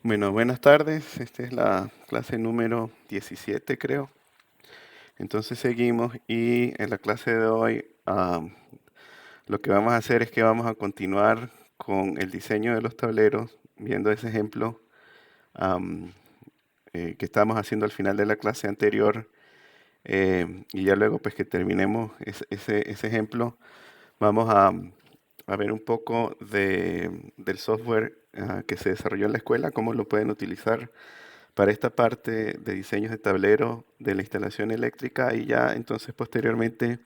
Bueno, buenas tardes. Esta es la clase número 17, creo. Entonces seguimos y en la clase de hoy lo que vamos a hacer es que vamos a continuar con el diseño de los tableros, viendo ese ejemplo am, que estábamos haciendo al final de la clase anterior. Y ya luego pues que terminemos ese ejemplo, vamos a ver un poco del software que se desarrolló en la escuela, cómo lo pueden utilizar para esta parte de diseños de tablero de la instalación eléctrica y ya entonces posteriormente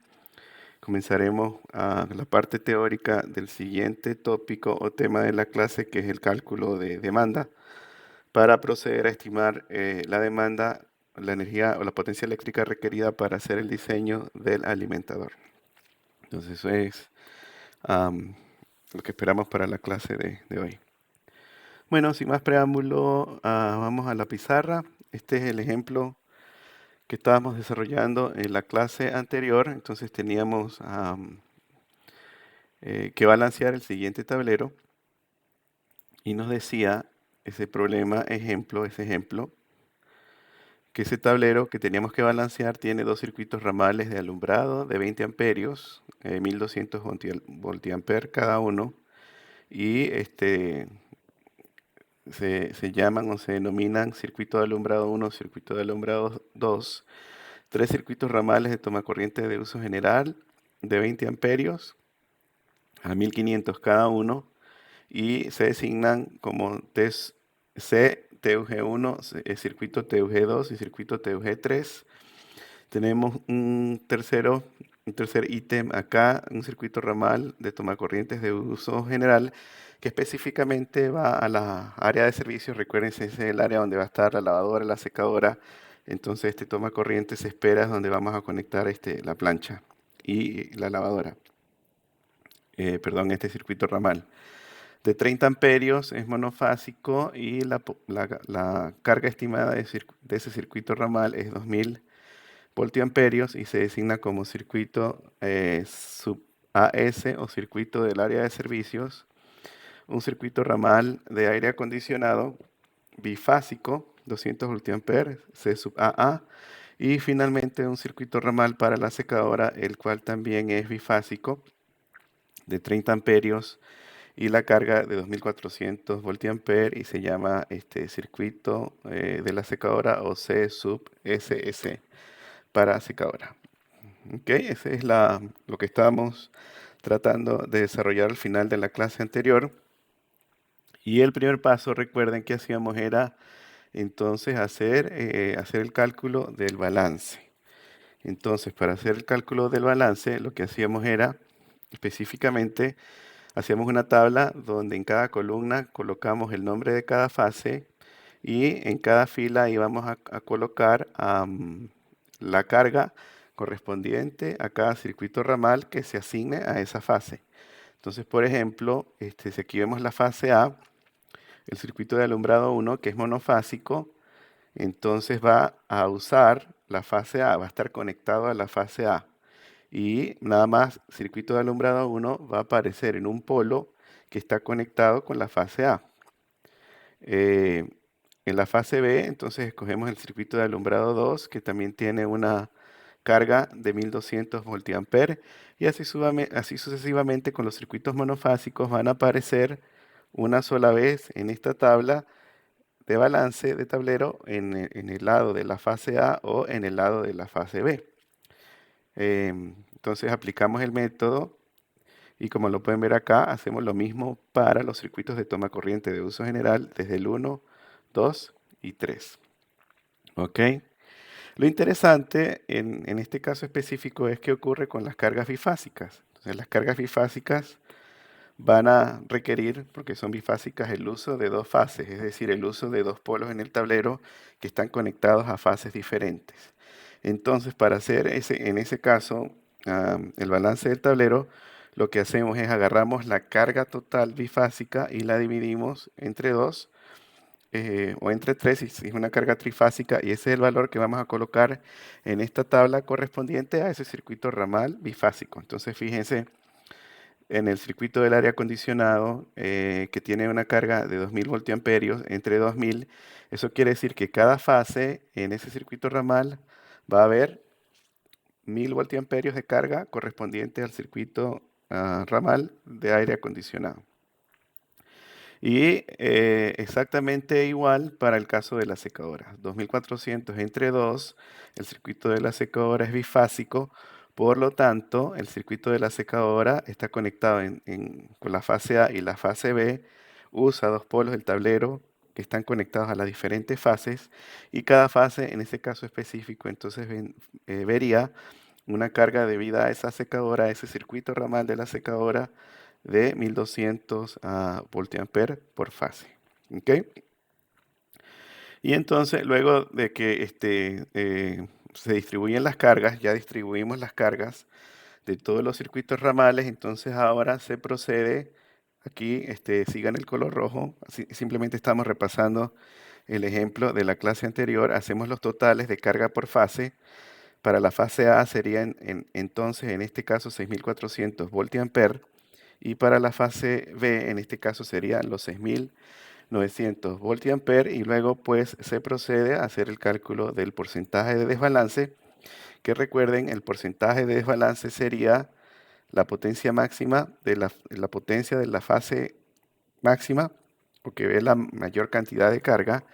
comenzaremos a la parte teórica del siguiente tópico o tema de la clase, que es el cálculo de demanda, para proceder a estimar la demanda, la energía o la potencia eléctrica requerida para hacer el diseño del alimentador. Entonces eso es lo que esperamos para la clase de hoy. Bueno, sin más preámbulo, vamos a la pizarra. Este es el ejemplo que estábamos desarrollando en la clase anterior. Entonces teníamos que balancear el siguiente tablero y nos decía ese problema, ese ejemplo, que ese tablero que teníamos que balancear tiene dos circuitos ramales de alumbrado de 20 amperios, 1200 voltiamperes cada uno, y se llaman o se denominan circuito de alumbrado 1, circuito de alumbrado 2, tres circuitos ramales de toma corriente de uso general de 20 amperios a 1500 cada uno y se designan como TUG1, circuito TUG2 y circuito TUG3. Tenemos un tercer ítem acá, un circuito ramal de toma corrientes de uso general que específicamente va a la área de servicios. Recuerden, ese es el área donde va a estar la lavadora, la secadora. Entonces este toma corriente se espera es donde vamos a conectar la plancha y la lavadora. Perdón, este circuito ramal. De 30 amperios es monofásico y la carga estimada de ese circuito ramal es 2000 voltiamperios y se designa como circuito sub AS o circuito del área de servicios, un circuito ramal de aire acondicionado bifásico, 200 voltiamperes, C sub AA, y finalmente un circuito ramal para la secadora, el cual también es bifásico, de 30 amperios y la carga de 2400 voltiamperes y se llama este circuito de la secadora o C sub SS para secadora. Ok, ese es lo que estábamos tratando de desarrollar al final de la clase anterior. Y el primer paso, recuerden que hacíamos era entonces hacer el cálculo del balance. Entonces, para hacer el cálculo del balance, lo que hacíamos era específicamente hacíamos una tabla donde en cada columna colocamos el nombre de cada fase y en cada fila íbamos a colocar la carga correspondiente a cada circuito ramal que se asigne a esa fase. Entonces, por ejemplo, si aquí vemos la fase A, el circuito de alumbrado 1, que es monofásico, entonces va a usar la fase A, va a estar conectado a la fase A. Y nada más, circuito de alumbrado 1 va a aparecer en un polo que está conectado con la fase A. Eh, en la fase B, entonces escogemos el circuito de alumbrado 2, que también tiene una carga de 1200 voltiamperes, y así sucesivamente con los circuitos monofásicos van a aparecer una sola vez en esta tabla de balance de tablero en el lado de la fase A o en el lado de la fase B. Entonces aplicamos el método y como lo pueden ver acá, hacemos lo mismo para los circuitos de toma corriente de uso general desde el 1, 2 y 3. ¿Ok? Lo interesante en este caso específico es qué ocurre con las cargas bifásicas. Entonces las cargas bifásicas van a requerir, porque son bifásicas, el uso de dos fases, es decir, el uso de dos polos en el tablero que están conectados a fases diferentes. Entonces, para hacer en ese caso el balance del tablero, lo que hacemos es agarramos la carga total bifásica y la dividimos entre dos o entre tres si es una carga trifásica y ese es el valor que vamos a colocar en esta tabla correspondiente a ese circuito ramal bifásico. Entonces, fíjense, en el circuito del aire acondicionado que tiene una carga de 2000 voltiamperios, entre 2000, eso quiere decir que cada fase en ese circuito ramal va a haber 1000 voltiamperios de carga correspondiente al circuito ramal de aire acondicionado. Y exactamente igual para el caso de la secadora. 2400 entre 2, el circuito de la secadora es bifásico, por lo tanto, el circuito de la secadora está conectado con la fase A y la fase B, usa dos polos del tablero que están conectados a las diferentes fases y cada fase, en este caso específico, entonces vería una carga debida a esa secadora, a ese circuito ramal de la secadora de 1200 voltiamperes por fase. ¿Ok? Y entonces, luego de que se distribuyen las cargas, ya distribuimos las cargas de todos los circuitos ramales, entonces ahora se procede, aquí sigan el color rojo, simplemente estamos repasando el ejemplo de la clase anterior, hacemos los totales de carga por fase. Para la fase A serían entonces en este caso 6400 voltiamperes y para la fase B en este caso serían los 6900 voltiamperes y luego pues se procede a hacer el cálculo del porcentaje de desbalance, que recuerden el porcentaje de desbalance sería la potencia máxima de la potencia de la fase máxima, porque ve la mayor cantidad de carga,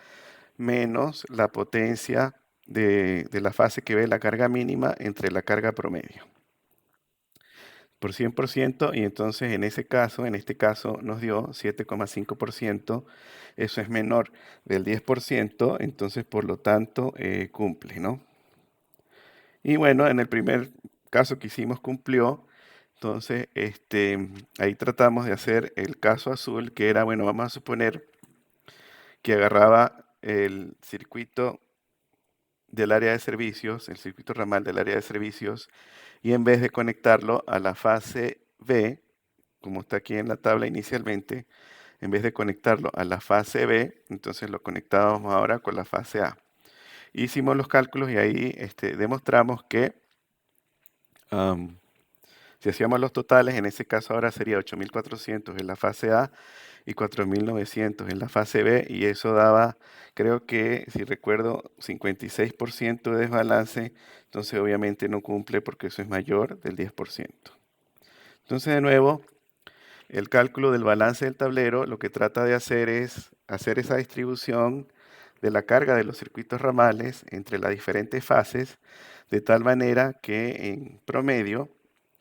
menos la potencia de la fase que ve la carga mínima entre la carga promedio. Por 100% y entonces en este caso nos dio 7,5%, eso es menor del 10%, entonces por lo tanto cumple, ¿no? Y bueno, en el primer caso que hicimos cumplió, entonces ahí tratamos de hacer el caso azul, que era, bueno, vamos a suponer que agarraba el circuito del área de servicios, el circuito ramal del área de servicios, y en vez de conectarlo a la fase B, como está aquí en la tabla inicialmente, en vez de conectarlo a la fase B, entonces lo conectábamos ahora con la fase A. Hicimos los cálculos y ahí demostramos que si hacíamos los totales, en ese caso ahora sería 8400 en la fase A y 4900 en la fase B, y eso daba, creo que, si recuerdo, 56% de desbalance, entonces obviamente no cumple porque eso es mayor del 10%. Entonces, de nuevo, el cálculo del balance del tablero lo que trata de hacer es hacer esa distribución de la carga de los circuitos ramales entre las diferentes fases, de tal manera que en promedio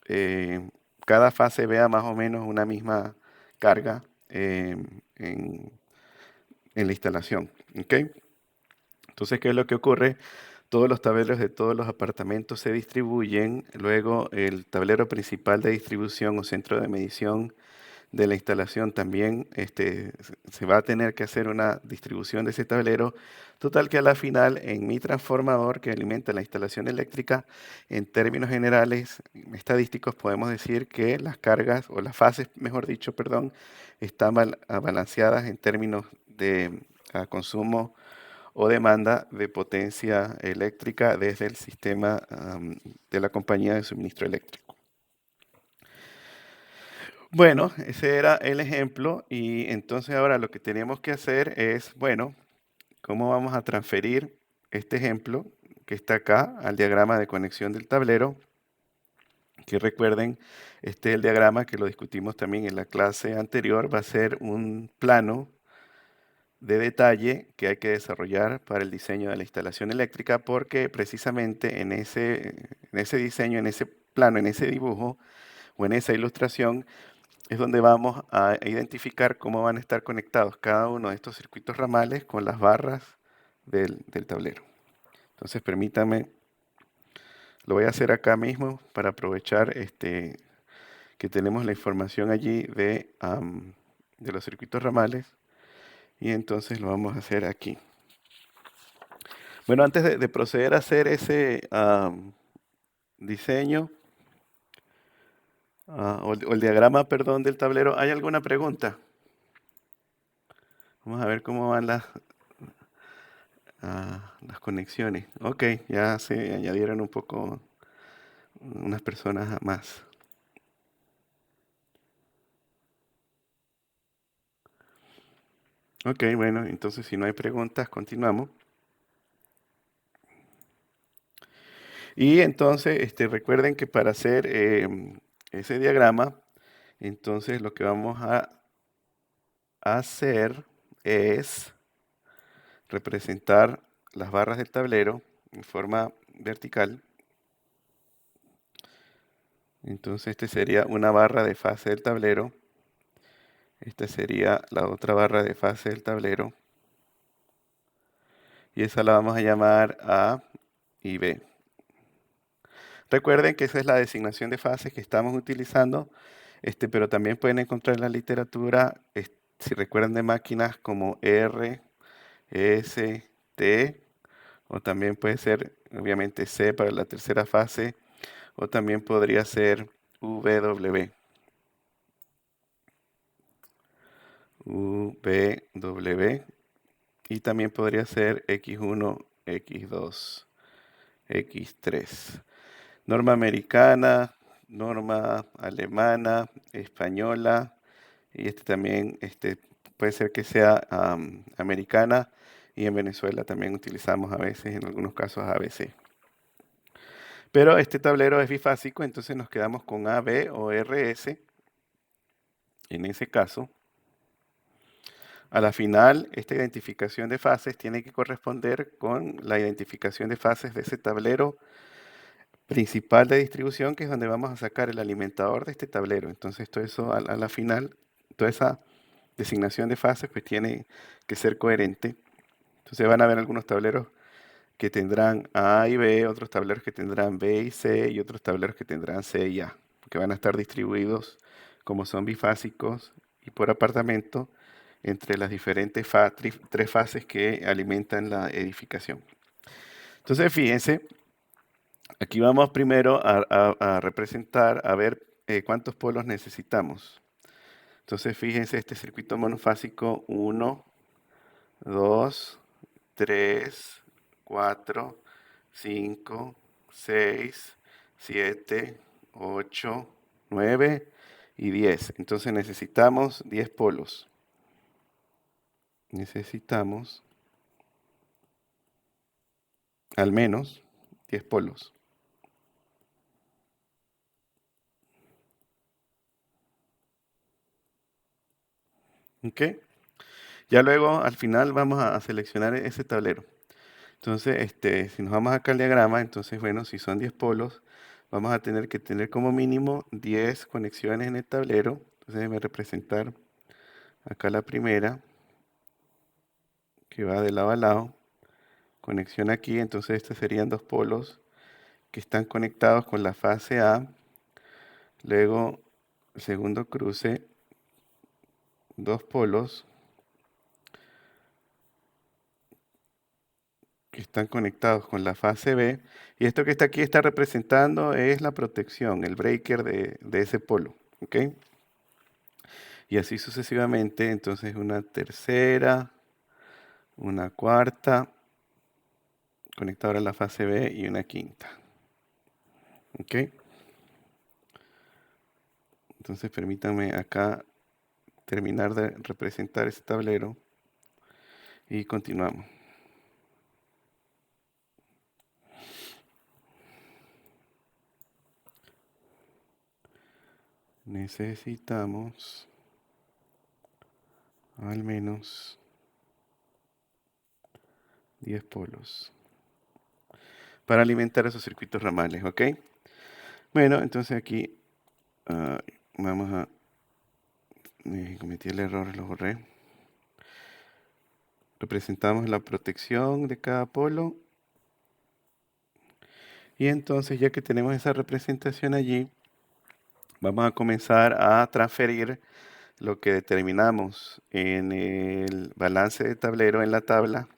eh, cada fase vea más o menos una misma carga en, en la instalación. ¿Ok? Entonces, ¿qué es lo que ocurre? Todos los tableros de todos los apartamentos se distribuyen, luego el tablero principal de distribución o centro de medición de la instalación también se va a tener que hacer una distribución de ese tablero. Total que a la final en mi transformador que alimenta la instalación eléctrica, en términos generales estadísticos podemos decir que las cargas o las fases, mejor dicho, perdón, están balanceadas en términos de consumo o demanda de potencia eléctrica desde el sistema de la compañía de suministro eléctrico. Bueno, ese era el ejemplo y entonces ahora lo que tenemos que hacer es, bueno, ¿cómo vamos a transferir este ejemplo que está acá al diagrama de conexión del tablero? Que recuerden, este es el diagrama que lo discutimos también en la clase anterior, va a ser un plano de detalle que hay que desarrollar para el diseño de la instalación eléctrica porque precisamente en ese diseño, en ese plano, en ese dibujo o en esa ilustración, es donde vamos a identificar cómo van a estar conectados cada uno de estos circuitos ramales con las barras del tablero. Entonces, permítanme, lo voy a hacer acá mismo para aprovechar que tenemos la información allí de los circuitos ramales y entonces lo vamos a hacer aquí. Bueno, antes de proceder a hacer ese diseño o el diagrama, perdón, del tablero, ¿hay alguna pregunta? Vamos a ver cómo van las conexiones. Ok, ya se añadieron un poco unas personas más. Ok, bueno, entonces si no hay preguntas, continuamos. Y entonces, recuerden que para hacer ese diagrama, entonces lo que vamos a hacer es representar las barras del tablero en forma vertical. Entonces, este sería una barra de fase del tablero. Esta sería la otra barra de fase del tablero. Y esa la vamos a llamar A y B. Recuerden que esa es la designación de fases que estamos utilizando, pero también pueden encontrar en la literatura, si recuerdan de máquinas como R, S, T, o también puede ser, obviamente, C para la tercera fase, o también podría ser W. W, y también podría ser X1, X2, X3. Norma americana, norma alemana, española, y también puede ser que sea americana, y en Venezuela también utilizamos a veces, en algunos casos ABC. Pero este tablero es bifásico, entonces nos quedamos con AB o RS. En ese caso, a la final, esta identificación de fases tiene que corresponder con la identificación de fases de ese tablero principal de distribución, que es donde vamos a sacar el alimentador de este tablero. Entonces, todo eso a la final, toda esa designación de fases, pues tiene que ser coherente. Entonces van a haber algunos tableros que tendrán A y B, otros tableros que tendrán B y C, y otros tableros que tendrán C y A, que van a estar distribuidos como son bifásicos y por apartamento entre las diferentes tres fases que alimentan la edificación. Entonces, fíjense, aquí vamos primero a representar, a ver cuántos polos necesitamos. Entonces, fíjense, este circuito monofásico: 1, 2, 3, 4, 5, 6, 7, 8, 9 y 10. Entonces necesitamos 10 polos. Necesitamos al menos 10 polos. ¿Ok? Ya luego, al final, vamos a seleccionar ese tablero. Entonces, si nos vamos acá al diagrama, entonces, bueno, si son 10 polos, vamos a tener que tener como mínimo 10 conexiones en el tablero. Entonces, déjeme representar acá la primera, que va de lado a lado. Conexión aquí, entonces estos serían dos polos que están conectados con la fase A. Luego, el segundo cruce, dos polos que están conectados con la fase B. Y esto que está aquí está representando es la protección, el breaker de ese polo. ¿Ok? Y así sucesivamente. Entonces una tercera, una cuarta, conectadora a la fase B, y una quinta. ¿Ok? Entonces permítanme acá terminar de representar ese tablero y continuamos. Necesitamos al menos 10 polos para alimentar esos circuitos ramales, ¿ok? Bueno, entonces aquí ah, vamos a... cometí el error, lo borré. Representamos la protección de cada polo. Y entonces, ya que tenemos esa representación allí, vamos a comenzar a transferir lo que determinamos en el balance de tablero en la tabla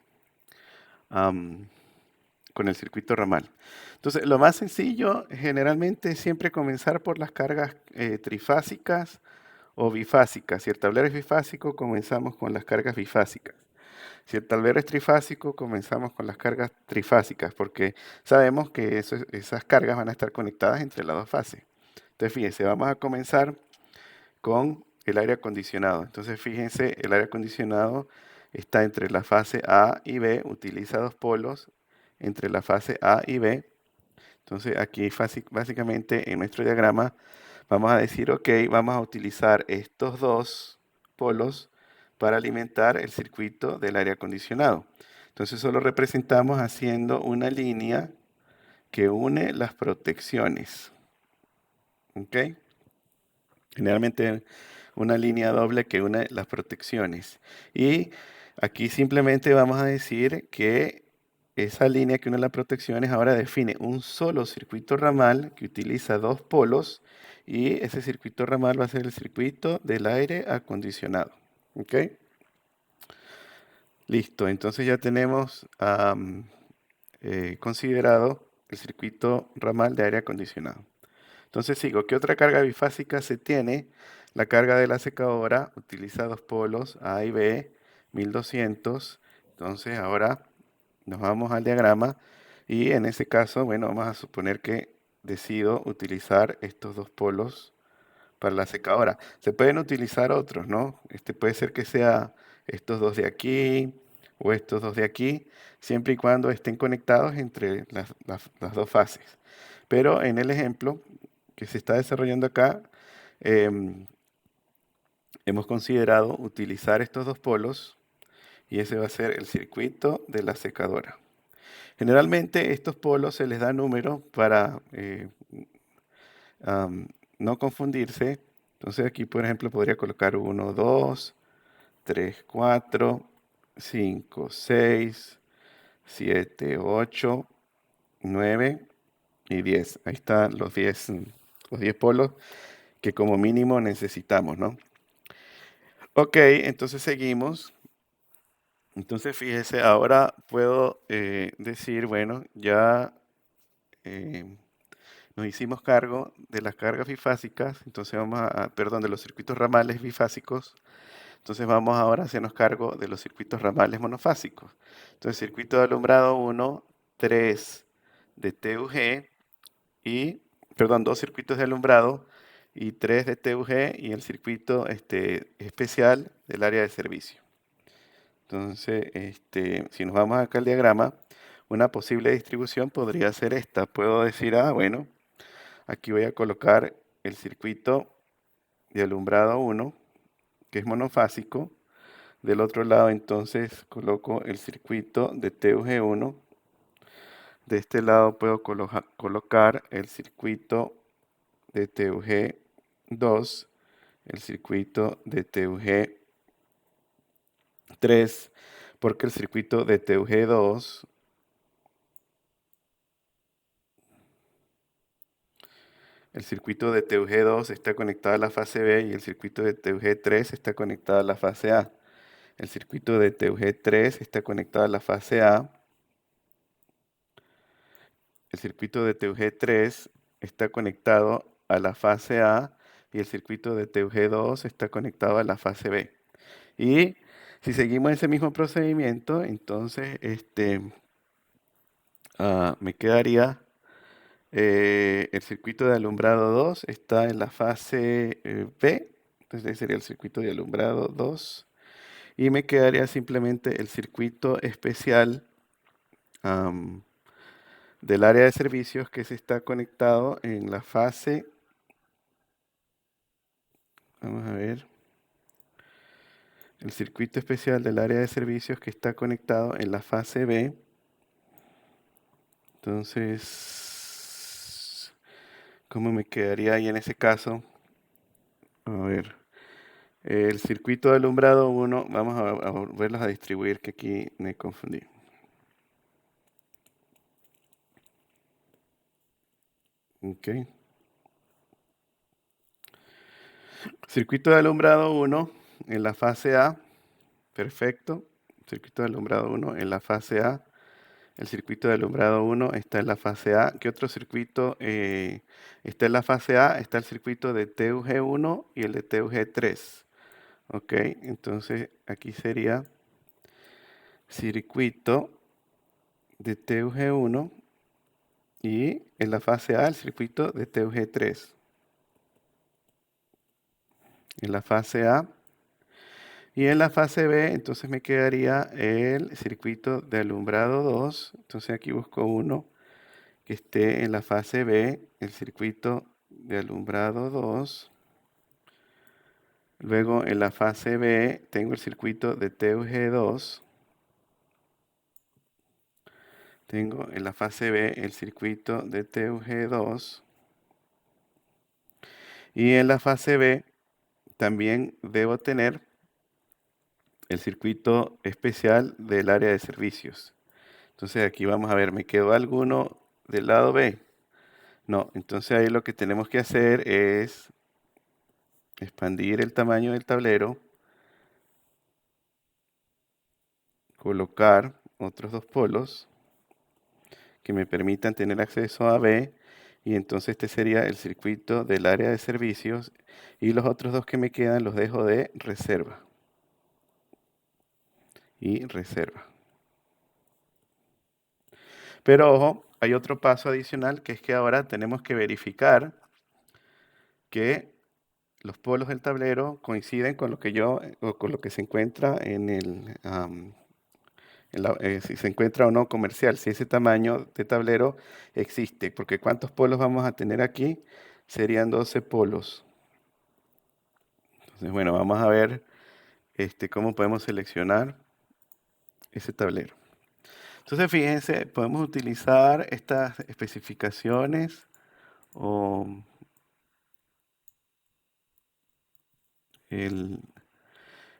con el circuito ramal. Entonces, lo más sencillo generalmente es siempre comenzar por las cargas trifásicas o bifásicas. Si el tablero es bifásico, comenzamos con las cargas bifásicas. Si el tablero es trifásico, comenzamos con las cargas trifásicas, porque sabemos que esas cargas van a estar conectadas entre las dos fases. Entonces, fíjense, vamos a comenzar con el aire acondicionado. Entonces, fíjense, el aire acondicionado está entre la fase A y B, utiliza dos polos entre la fase A y B. Entonces, aquí básicamente en nuestro diagrama vamos a decir, ok, vamos a utilizar estos dos polos para alimentar el circuito del aire acondicionado. Entonces, solo representamos haciendo una línea que une las protecciones. ¿Ok? Generalmente una línea doble que une las protecciones. Y aquí simplemente vamos a decir que esa línea que une las protecciones ahora define un solo circuito ramal que utiliza dos polos y ese circuito ramal va a ser el circuito del aire acondicionado. ¿Ok? Listo, entonces ya tenemos considerado el circuito ramal de aire acondicionado. Entonces sigo, ¿qué otra carga bifásica se tiene? La carga de la secadora utiliza dos polos A y B, 1200. Entonces ahora nos vamos al diagrama y en ese caso, bueno, vamos a suponer que decido utilizar estos dos polos para la secadora. Se pueden utilizar otros, ¿no? Puede ser que sea estos dos de aquí o estos dos de aquí, siempre y cuando estén conectados entre las dos fases. Pero en el ejemplo que se está desarrollando acá, em, hemos considerado utilizar estos dos polos y ese va a ser el circuito de la secadora. Generalmente estos polos se les da número para no confundirse. Entonces aquí, por ejemplo, podría colocar 1, 2, 3, 4, 5, 6, 7, 8, 9 y 10. Ahí están los 10 polos que como mínimo necesitamos, ¿no? Ok, entonces seguimos. Entonces fíjese, ahora puedo decir, bueno, ya eh, nos hicimos cargo de las cargas bifásicas, entonces perdón, de los circuitos ramales bifásicos, entonces vamos ahora a hacernos cargo de los circuitos ramales monofásicos. Entonces, circuito de alumbrado 1, 3 de TUG y, perdón, dos circuitos de alumbrado y 3 de TUG y el circuito especial del área de servicio. Entonces, si nos vamos acá al diagrama, una posible distribución podría ser esta. Puedo decir, bueno, aquí voy a colocar el circuito de alumbrado 1, que es monofásico. Del otro lado, entonces, coloco el circuito de TUG1. De este lado puedo colocar el circuito de TUG2, el circuito de TUG3, porque el circuito de TUG2 está conectado a la fase B y el circuito de TUG3 está conectado a la fase A. El circuito de TUG3 está conectado a la fase A. El circuito de TUG3 está conectado a la fase A y el circuito de TUG2 está conectado a la fase B. Y si seguimos ese mismo procedimiento, entonces me quedaría el circuito de alumbrado 2 está en la fase B, entonces ese sería el circuito de alumbrado 2 y me quedaría simplemente el circuito especial del área de servicios que se está conectado en la fase, vamos a ver, el circuito especial del área de servicios que está conectado en la fase B. Entonces, ¿cómo me quedaría ahí en ese caso? A ver, el circuito de alumbrado 1, vamos a volverlos a distribuir, que aquí me confundí. Ok. Circuito de alumbrado 1 en la fase A, perfecto. Circuito de alumbrado 1 en la fase A. El circuito de alumbrado 1 está en la fase A. ¿Qué otro circuito está en la fase A? Está el circuito de TUG1 y el de TUG3. Ok, entonces aquí sería circuito de TUG1 y en la fase A el circuito de TUG3. en la fase A. Y en la fase B, entonces me quedaría el circuito de alumbrado 2. Entonces aquí busco uno que esté en la fase B, el circuito de alumbrado 2. Luego en la fase B tengo el circuito de TUG2. Tengo en la fase B el circuito de TUG2. Y en la fase B también debo tener el circuito especial del área de servicios. Entonces aquí vamos a ver, ¿me quedó alguno del lado B? No, entonces ahí lo que tenemos que hacer es expandir el tamaño del tablero, colocar otros dos polos que me permitan tener acceso a B, y entonces este sería el circuito del área de servicios, y los otros dos que me quedan los dejo de reserva y reserva. Pero ojo, hay otro paso adicional, que es que ahora tenemos que verificar que los polos del tablero coinciden con lo que o con lo que se encuentra en si se encuentra o no comercial, si ese tamaño de tablero existe, porque ¿cuántos polos vamos a tener aquí? Serían 12 polos. Entonces, bueno, vamos a ver cómo podemos seleccionar ese tablero. Entonces, fíjense, podemos utilizar estas especificaciones o el,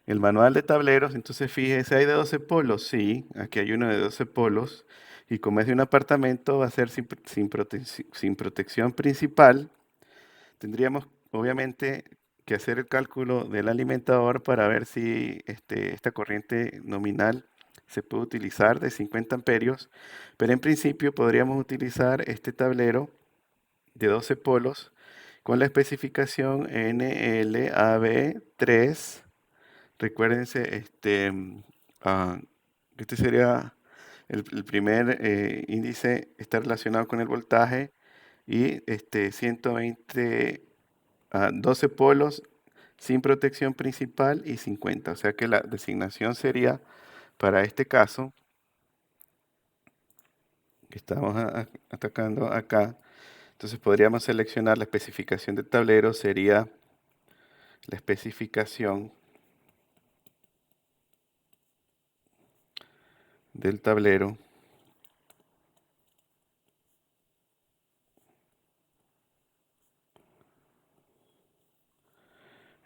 el manual de tableros. Entonces, fíjense, ¿hay de 12 polos? Sí, aquí hay uno de 12 polos. Y como es de un apartamento, va a ser sin protección principal. Tendríamos, obviamente, que hacer el cálculo del alimentador para ver si esta corriente nominal se puede utilizar de 50 amperios, pero en principio podríamos utilizar este tablero de 12 polos con la especificación NLAB3. Recuérdense, este sería el primer índice, está relacionado con el voltaje, y 120 12 polos sin protección principal y 50. O sea que la designación sería para este caso que estamos atacando acá. Entonces podríamos seleccionar la especificación del tablero, sería la especificación del tablero.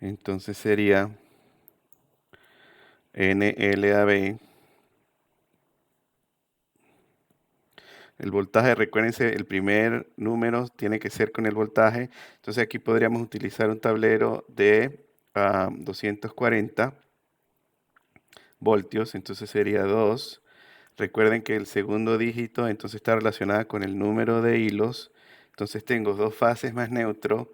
Entonces sería NLAB. El voltaje, recuérdense, el primer número tiene que ser con el voltaje. Entonces aquí podríamos utilizar un tablero de 240 voltios, entonces sería 2. Recuerden que el segundo dígito entonces está relacionada con el número de hilos. Entonces tengo dos fases más neutro,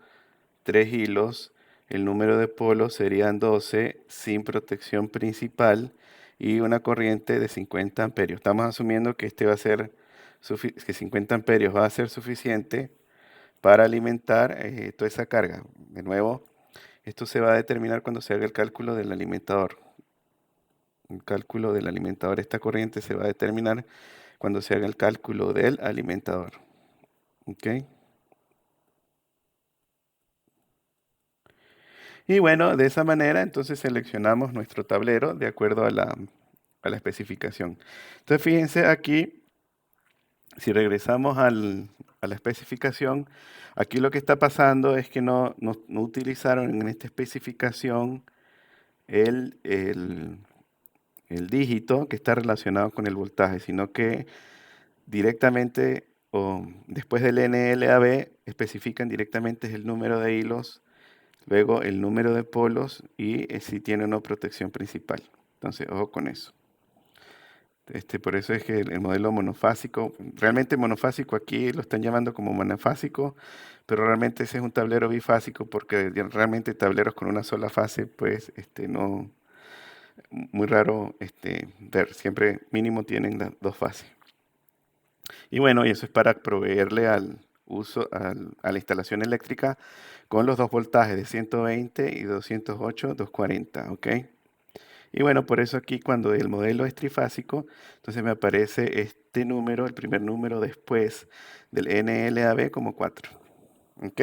3 hilos. El número de polos serían 12 sin protección principal y una corriente de 50 amperios. Estamos asumiendo que va a ser que 50 amperios va a ser suficiente para alimentar toda esa carga. De nuevo, esto se va a determinar cuando se haga el cálculo del alimentador. El cálculo del alimentador, esta corriente se va a determinar cuando se haga el cálculo del alimentador. ¿Ok? Y bueno, de esa manera entonces seleccionamos nuestro tablero de acuerdo a la especificación. Entonces fíjense aquí, si regresamos a la especificación, aquí lo que está pasando es que no utilizaron en esta especificación el dígito que está relacionado con el voltaje, sino que directamente o después del NLAB especifican directamente el número de hilos, luego el número de polos y si tiene o no protección principal. Entonces, ojo con eso. Por eso es que el modelo monofásico, realmente monofásico aquí lo están llamando como monofásico, pero realmente ese es un tablero bifásico porque realmente tableros con una sola fase, pues no, muy raro ver, siempre mínimo tienen las dos fases. Y bueno, y eso es para proveerle al uso, a la instalación eléctrica con los dos voltajes de 120 y 208, 240, ¿ok? Y bueno, por eso aquí cuando el modelo es trifásico, entonces me aparece este número, el primer número después del NLAB como 4, ¿ok?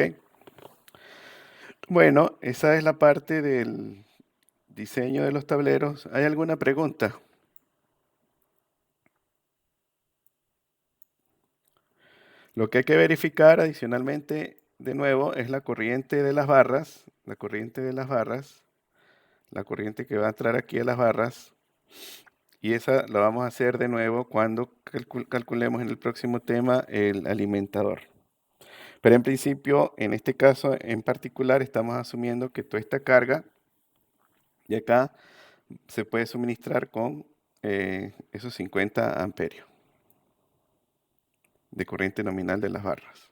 Bueno, esa es la parte del diseño de los tableros. ¿Hay alguna pregunta? Lo que hay que verificar adicionalmente, de nuevo, es la corriente de las barras, la corriente de las barras, la corriente que va a entrar aquí a las barras, y esa la vamos a hacer de nuevo cuando calculemos en el próximo tema el alimentador. Pero en principio, en este caso en particular, estamos asumiendo que toda esta carga de acá se puede suministrar con esos 50 amperios de corriente nominal de las barras.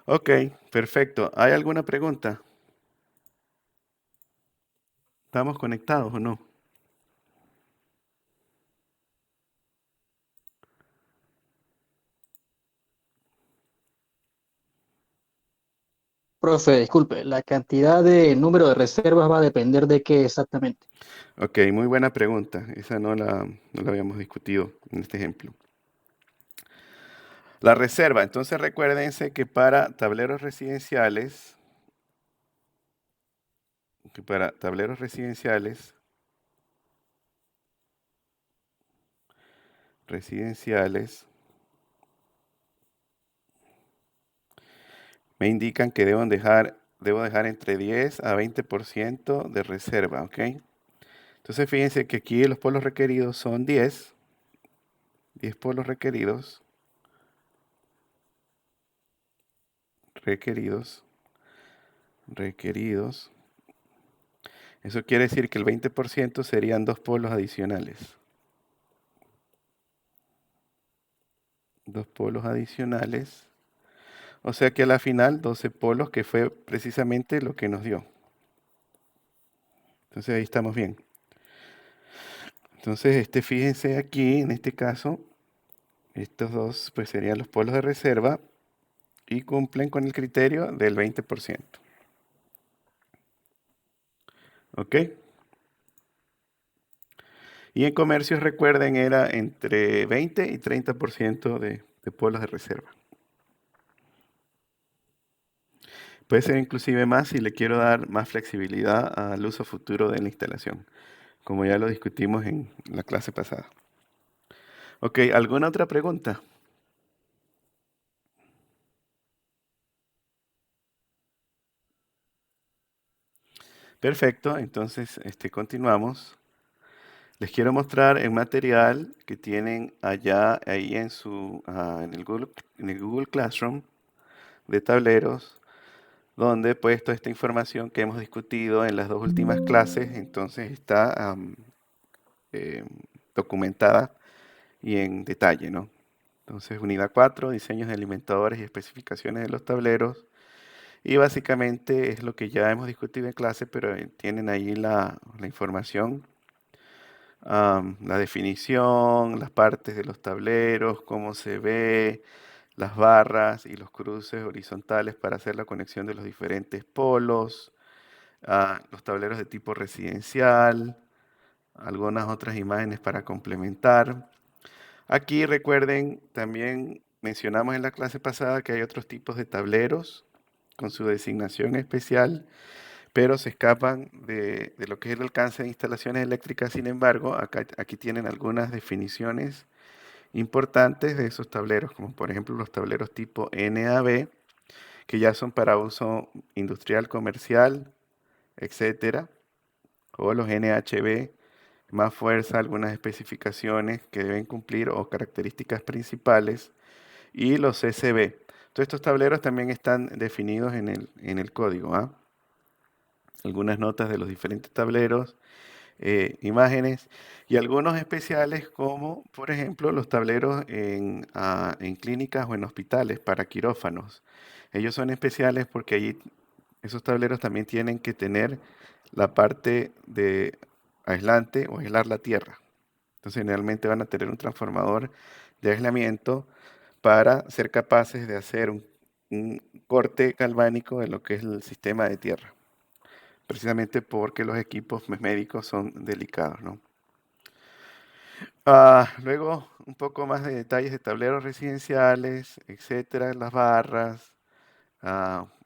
Ok, perfecto. ¿Hay alguna pregunta? ¿Estamos conectados o no? Profe, disculpe, la cantidad de número de reservas va a depender de qué exactamente. Ok, muy buena pregunta. Esa no la habíamos discutido en este ejemplo. La reserva. Entonces recuérdense que para tableros residenciales, residenciales, me indican que debo dejar entre 10 a 20% de reserva, ¿ok? Entonces fíjense que aquí los polos requeridos son 10 polos requeridos, requeridos. Eso quiere decir que el 20% serían dos polos adicionales. Dos polos adicionales. O sea que a la final 12 polos, que fue precisamente lo que nos dio. Entonces ahí estamos bien. Entonces, fíjense aquí, en este caso, estos dos pues serían los polos de reserva y cumplen con el criterio del 20%. ¿Ok? Y en comercios, recuerden, era entre 20 y 30% de polos de reserva. Puede ser inclusive más si le quiero dar más flexibilidad al uso futuro de la instalación, como ya lo discutimos en la clase pasada. Ok, ¿alguna otra pregunta? Perfecto, entonces continuamos. Les quiero mostrar el material que tienen allá ahí en el Google Classroom de tableros, donde he puesto esta información que hemos discutido en las dos últimas clases, entonces está eh, documentada y en detalle, ¿no? Entonces, unidad 4, diseños de alimentadores y especificaciones de los tableros. Y básicamente es lo que ya hemos discutido en clase, pero tienen ahí la información, la definición, las partes de los tableros, cómo se ve, las barras y los cruces horizontales para hacer la conexión de los diferentes polos, los tableros de tipo residencial, algunas otras imágenes para complementar. Aquí recuerden, también mencionamos en la clase pasada que hay otros tipos de tableros con su designación especial, pero se escapan de lo que es el alcance de instalaciones eléctricas. Sin embargo, aquí tienen algunas definiciones importantes de esos tableros, como por ejemplo los tableros tipo NAB, que ya son para uso industrial, comercial, etcétera, o los NHB, más fuerza, algunas especificaciones que deben cumplir o características principales, y los CCB. Todos estos tableros también están definidos en el código, ¿ah? Algunas notas de los diferentes tableros, imágenes y algunos especiales como por ejemplo los tableros en clínicas o en hospitales para quirófanos. Ellos son especiales porque allí esos tableros también tienen que tener la parte de aislante o aislar la tierra. Entonces generalmente van a tener un transformador de aislamiento para ser capaces de hacer un corte galvánico en lo que es el sistema de tierra, precisamente porque los equipos médicos son delicados, ¿no? Luego, un poco más de detalles de tableros residenciales, etcétera, las barras,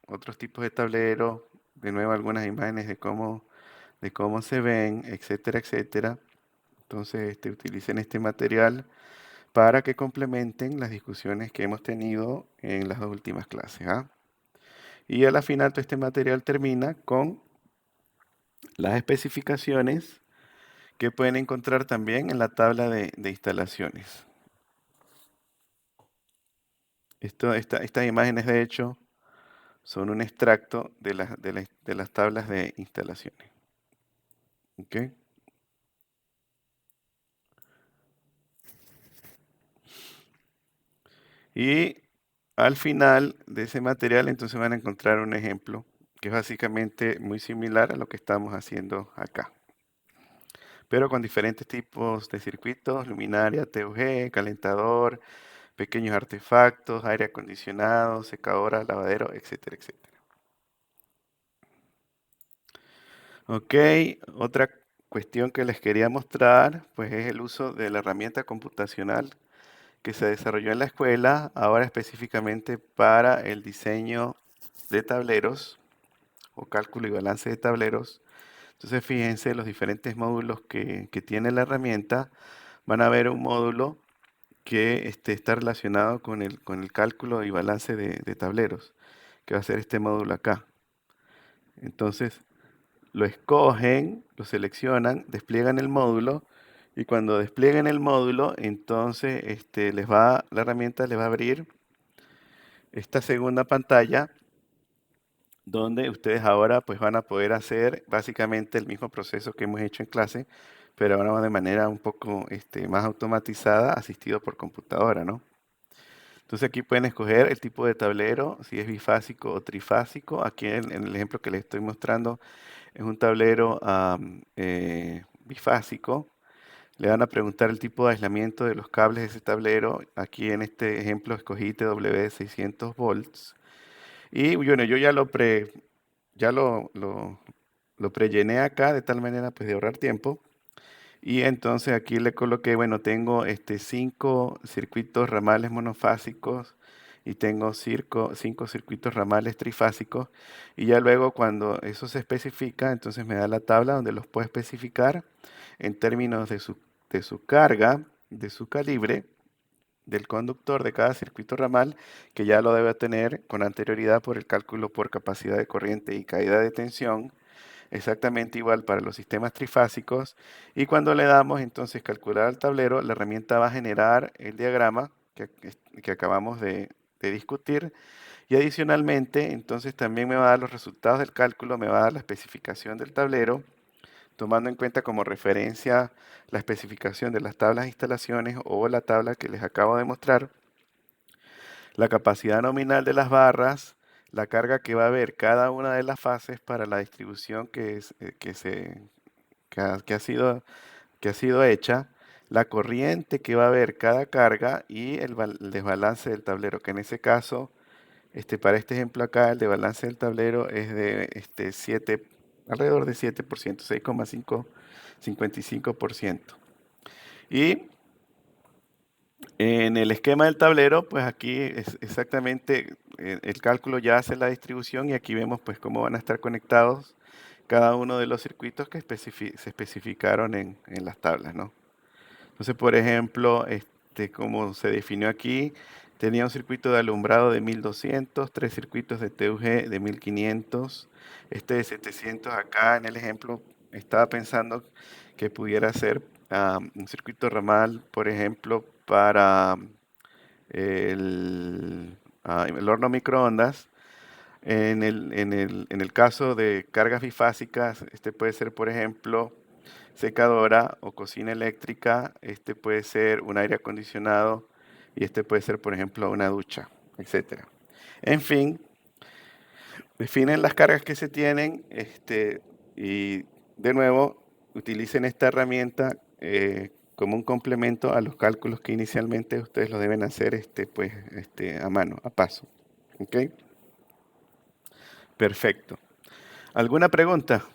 otros tipos de tableros, de nuevo algunas imágenes de cómo se ven, etcétera, etcétera. Entonces, utilicen este material para que complementen las discusiones que hemos tenido en las dos últimas clases, ¿ah? Y a la final, todo este material termina con las especificaciones que pueden encontrar también en la tabla de instalaciones. Estas imágenes, de hecho, son un extracto de las tablas de instalaciones. ¿Ok? Y al final de ese material, entonces van a encontrar un ejemplo que es básicamente muy similar a lo que estamos haciendo acá, pero con diferentes tipos de circuitos: luminaria, TUG, calentador, pequeños artefactos, aire acondicionado, secadora, lavadero, etcétera, etcétera. Ok, otra cuestión que les quería mostrar, pues es el uso de la herramienta computacional que se desarrolló en la escuela, ahora específicamente para el diseño de tableros o cálculo y balance de tableros. Entonces fíjense los diferentes módulos que tiene la herramienta. Van a ver un módulo que está relacionado con el cálculo y balance de tableros, que va a ser este módulo acá. Entonces lo escogen, lo seleccionan, despliegan el módulo, y cuando desplieguen el módulo, entonces la herramienta les va a abrir esta segunda pantalla donde ustedes ahora pues van a poder hacer básicamente el mismo proceso que hemos hecho en clase, pero ahora de manera un poco más automatizada, asistido por computadora, ¿no? Entonces aquí pueden escoger el tipo de tablero, si es bifásico o trifásico. Aquí en el ejemplo que les estoy mostrando es un tablero bifásico. Le van a preguntar el tipo de aislamiento de los cables de ese tablero. Aquí en este ejemplo escogí TW de 600 volts. Y bueno, yo ya lo prellené acá de tal manera pues de ahorrar tiempo. Y entonces aquí le coloqué, bueno, tengo 5 circuitos ramales monofásicos y tengo 5 circuitos ramales trifásicos. Y ya luego cuando eso se especifica, entonces me da la tabla donde los puedo especificar en términos de su carga, de su calibre, del conductor de cada circuito ramal, que ya lo debe tener con anterioridad por el cálculo por capacidad de corriente y caída de tensión, exactamente igual para los sistemas trifásicos. Y cuando le damos entonces calcular al tablero, la herramienta va a generar el diagrama que acabamos de discutir, y adicionalmente entonces también me va a dar los resultados del cálculo, me va a dar la especificación del tablero, tomando en cuenta como referencia la especificación de las tablas de instalaciones o la tabla que les acabo de mostrar, la capacidad nominal de las barras, la carga que va a haber cada una de las fases para la distribución que ha sido hecha, la corriente que va a haber cada carga y el desbalance del tablero, que en ese caso, para este ejemplo acá, el desbalance del tablero es de 7, alrededor de 7%, 6,55%. Y en el esquema del tablero, pues aquí es exactamente el cálculo ya hace la distribución, y aquí vemos pues cómo van a estar conectados cada uno de los circuitos que se especificaron en las tablas, ¿no? Entonces, por ejemplo, como se definió aquí, tenía un circuito de alumbrado de 1200, 3 circuitos de TUG de 1500, este de 700 acá en el ejemplo. Estaba pensando que pudiera ser un circuito ramal, por ejemplo, para el horno microondas. En el caso de cargas bifásicas, puede ser, por ejemplo, secadora o cocina eléctrica. Puede ser un aire acondicionado, y puede ser, por ejemplo, una ducha, etcétera. En fin, definen las cargas que se tienen, y de nuevo utilicen esta herramienta como un complemento a los cálculos que inicialmente ustedes lo deben hacer a mano, a paso. ¿Ok? Perfecto. ¿Alguna pregunta?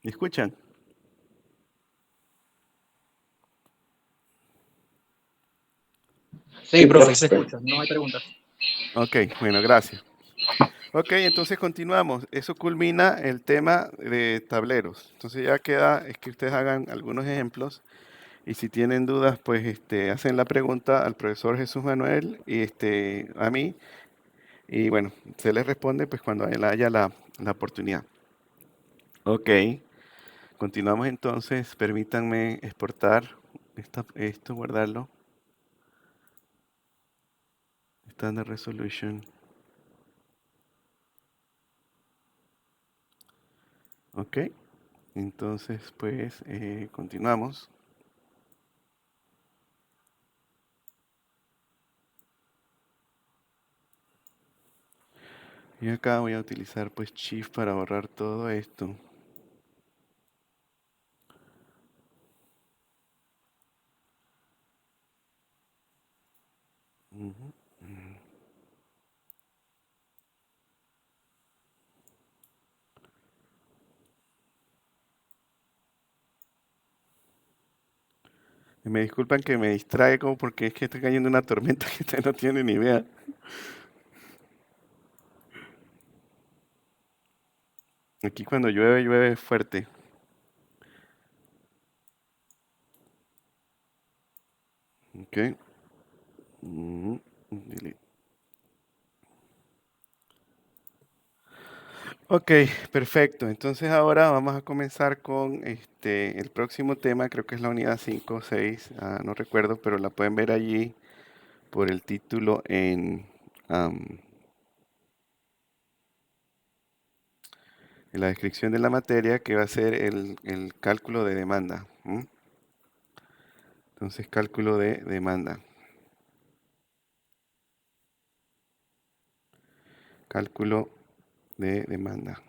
¿Me escuchan? Sí, profe, se escucha, no hay preguntas. Ok, bueno, gracias. Ok, entonces continuamos. Eso culmina el tema de tableros. Entonces ya queda, es que ustedes hagan algunos ejemplos y si tienen dudas, pues hacen la pregunta al profesor Jesús Manuel y a mí. Y bueno, se les responde pues cuando él haya la oportunidad. Ok, continuamos entonces. Permítanme exportar esto, guardarlo. Standard Resolution. Ok, entonces pues continuamos. Y acá voy a utilizar pues Shift para borrar todo esto. Ujú. Y me disculpan que me distraigo porque es que está cayendo una tormenta que usted no tiene ni idea. Aquí cuando llueve, llueve fuerte. Ok. Ujú. Delete. Ok, perfecto. Entonces ahora vamos a comenzar con el próximo tema, creo que es la unidad 5 o 6, no recuerdo, pero la pueden ver allí por el título en la descripción de la materia, que va a ser el cálculo de demanda. ¿M? Entonces, cálculo de demanda. Cálculo de demanda.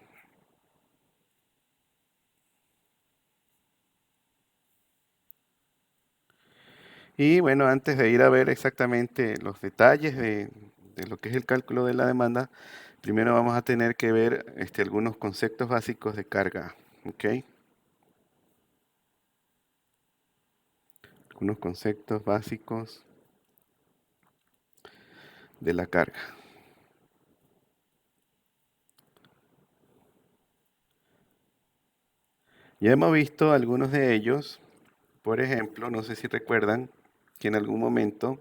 Y bueno, antes de ir a ver exactamente los detalles de lo que es el cálculo de la demanda, primero vamos a tener que ver algunos conceptos básicos de carga. ¿Ok? Algunos conceptos básicos de la carga. Ya hemos visto algunos de ellos. Por ejemplo, no sé si recuerdan que en algún momento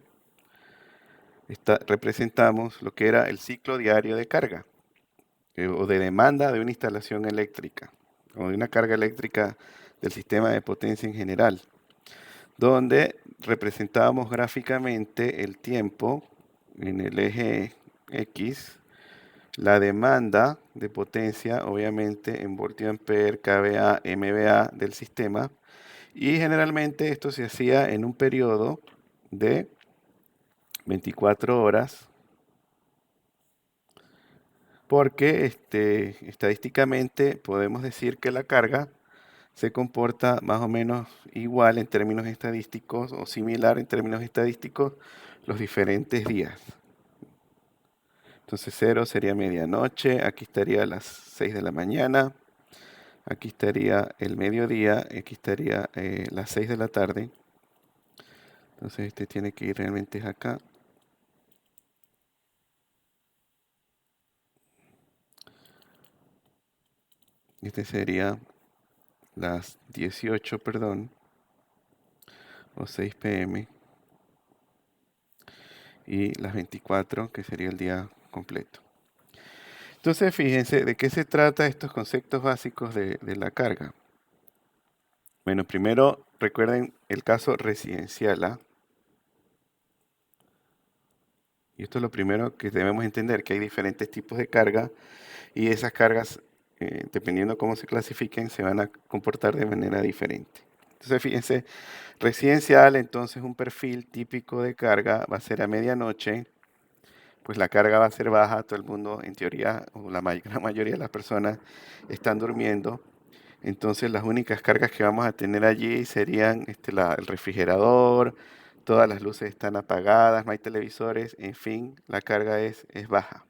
representamos lo que era el ciclo diario de carga o de demanda de una instalación eléctrica o de una carga eléctrica del sistema de potencia en general, donde representábamos gráficamente el tiempo en el eje X, la demanda de potencia, obviamente en voltio ampere, kVA, MVA del sistema, y generalmente esto se hacía en un periodo de 24 horas, porque estadísticamente podemos decir que la carga se comporta más o menos igual en términos estadísticos o similar en términos estadísticos los diferentes días. Entonces 0 sería medianoche, aquí estaría a las 6 de la mañana, aquí estaría el mediodía, aquí estaría las 6 de la tarde. Entonces este tiene que ir realmente es acá. Este sería las 18, perdón, o 6 p.m. y las 24, que sería el día completo. Entonces, fíjense, ¿de qué se trata estos conceptos básicos de la carga? Bueno, primero recuerden el caso residencial, ¿ah? Y esto es lo primero que debemos entender, que hay diferentes tipos de carga y esas cargas, dependiendo cómo se clasifiquen, se van a comportar de manera diferente. Entonces, fíjense, residencial, entonces un perfil típico de carga va a ser a medianoche, pues la carga va a ser baja, todo el mundo en teoría, o la gran mayoría de las personas están durmiendo. Entonces las únicas cargas que vamos a tener allí serían el refrigerador, todas las luces están apagadas, no hay televisores, en fin, la carga es baja.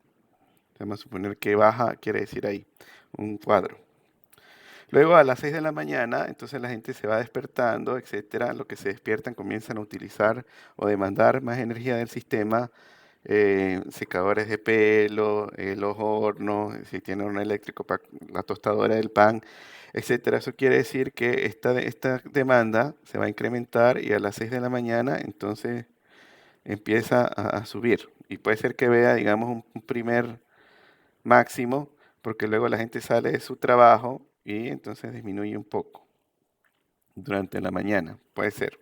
Vamos a suponer que baja quiere decir ahí un cuadro. Luego a las 6 de la mañana, entonces la gente se va despertando, etcétera. Lo que se despiertan comienzan a utilizar o demandar más energía del sistema, secadores de pelo, los hornos, si tiene horno eléctrico, la tostadora del pan, etcétera. Eso quiere decir que esta demanda se va a incrementar y a las 6 de la mañana entonces empieza a subir. Y puede ser que vea, digamos, un primer máximo, porque luego la gente sale de su trabajo y entonces disminuye un poco durante la mañana, puede ser.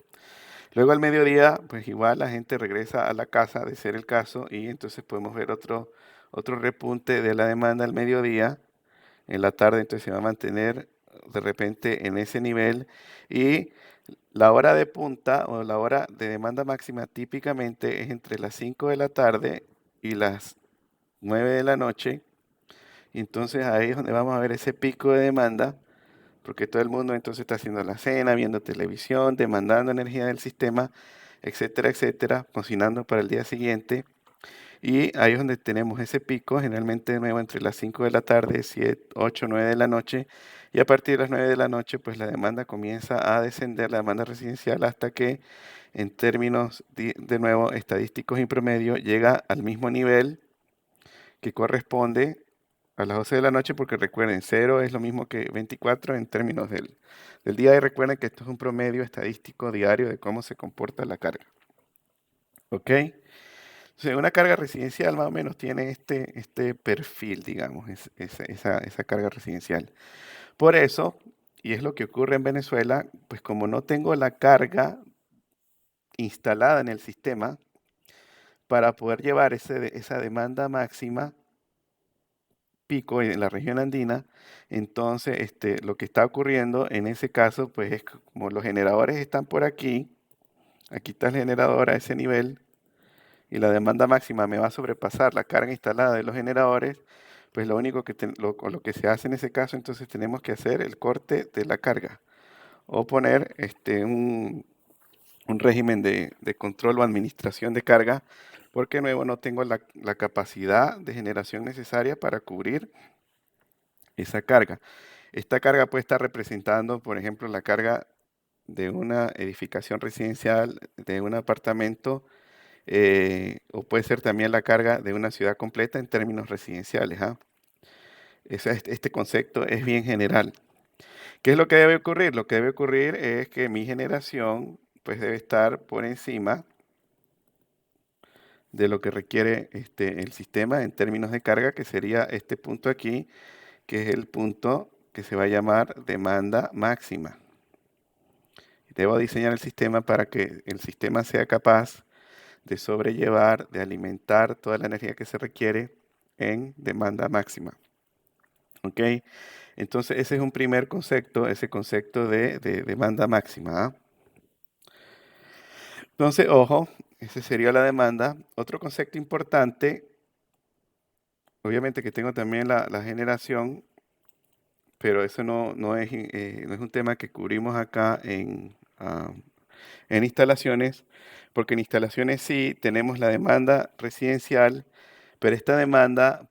Luego al mediodía, pues igual la gente regresa a la casa, de ser el caso, y entonces podemos ver otro repunte de la demanda al mediodía. En la tarde entonces se va a mantener de repente en ese nivel y la hora de punta o la hora de demanda máxima típicamente es entre las 5 de la tarde y las 9 de la noche. Y entonces ahí es donde vamos a ver ese pico de demanda, porque todo el mundo entonces está haciendo la cena, viendo televisión, demandando energía del sistema, etcétera, etcétera, cocinando para el día siguiente. Y ahí es donde tenemos ese pico, generalmente de nuevo entre las 5 de la tarde, 7, 8, 9 de la noche. Y a partir de las 9 de la noche, pues la demanda comienza a descender, la demanda residencial, hasta que en términos de nuevo estadísticos y promedio llega al mismo nivel que corresponde a las 12 de la noche, porque recuerden, 0 es lo mismo que 24 en términos del día, y recuerden que esto es un promedio estadístico diario de cómo se comporta la carga. ¿Ok? Entonces, una carga residencial más o menos tiene este perfil, digamos, esa carga residencial. Por eso, y es lo que ocurre en Venezuela, pues como no tengo la carga instalada en el sistema para poder llevar esa demanda máxima, pico en la región andina, entonces lo que está ocurriendo en ese caso, pues es como los generadores están por aquí está el generador a ese nivel y la demanda máxima me va a sobrepasar la carga instalada de los generadores, pues lo único lo que se hace en ese caso, entonces tenemos que hacer el corte de la carga o poner un régimen de control o administración de carga, porque de nuevo no tengo la capacidad de generación necesaria para cubrir esa carga. Esta carga puede estar representando, por ejemplo, la carga de una edificación residencial, de un apartamento, o puede ser también la carga de una ciudad completa en términos residenciales. ¿Ah? Este concepto es bien general. ¿Qué es lo que debe ocurrir? Lo que debe ocurrir es que mi generación pues debe estar por encima de lo que requiere el sistema en términos de carga, que sería este punto aquí, que es el punto que se va a llamar demanda máxima. Debo diseñar el sistema para que el sistema sea capaz de sobrellevar, de alimentar toda la energía que se requiere en demanda máxima. ¿Ok? Entonces ese es un primer concepto, ese concepto de demanda máxima. ¿Ah? Entonces, ojo, esa sería la demanda. Otro concepto importante, obviamente que tengo también la generación, pero eso no es un tema que cubrimos acá en instalaciones, porque en instalaciones sí tenemos la demanda residencial, pero esta demanda,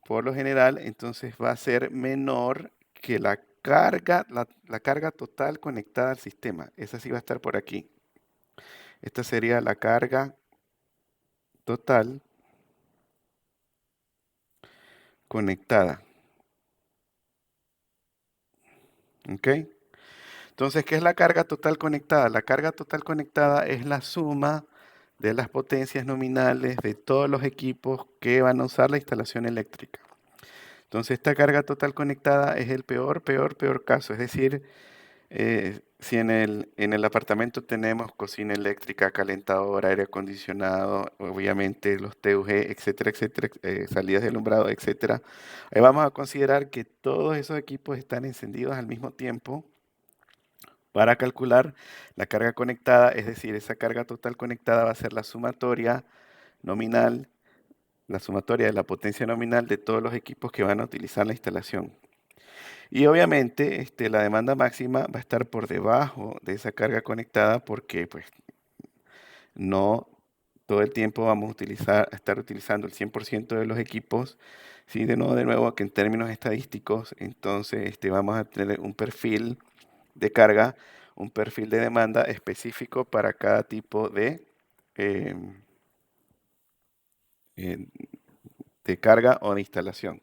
por lo general, entonces va a ser menor que la carga, la carga total conectada al sistema. Esa sí va a estar por aquí. Esta sería la carga total conectada. ¿Ok? Entonces, ¿qué es la carga total conectada? La carga total conectada es la suma de las potencias nominales de todos los equipos que van a usar la instalación eléctrica. Entonces, esta carga total conectada es el peor caso. Es decir, si en el apartamento tenemos cocina eléctrica, calentador, aire acondicionado, obviamente los TUG, etcétera, etcétera, salidas de alumbrado, etcétera, vamos a considerar que todos esos equipos están encendidos al mismo tiempo para calcular la carga conectada, es decir, esa carga total conectada va a ser la sumatoria nominal, la sumatoria de la potencia nominal de todos los equipos que van a utilizar la instalación. Y obviamente la demanda máxima va a estar por debajo de esa carga conectada porque pues no todo el tiempo vamos a estar utilizando el 100% de los equipos. Sí, de nuevo, que en términos estadísticos, entonces vamos a tener un perfil de carga, un perfil de demanda específico para cada tipo eh, eh, de carga o de instalación.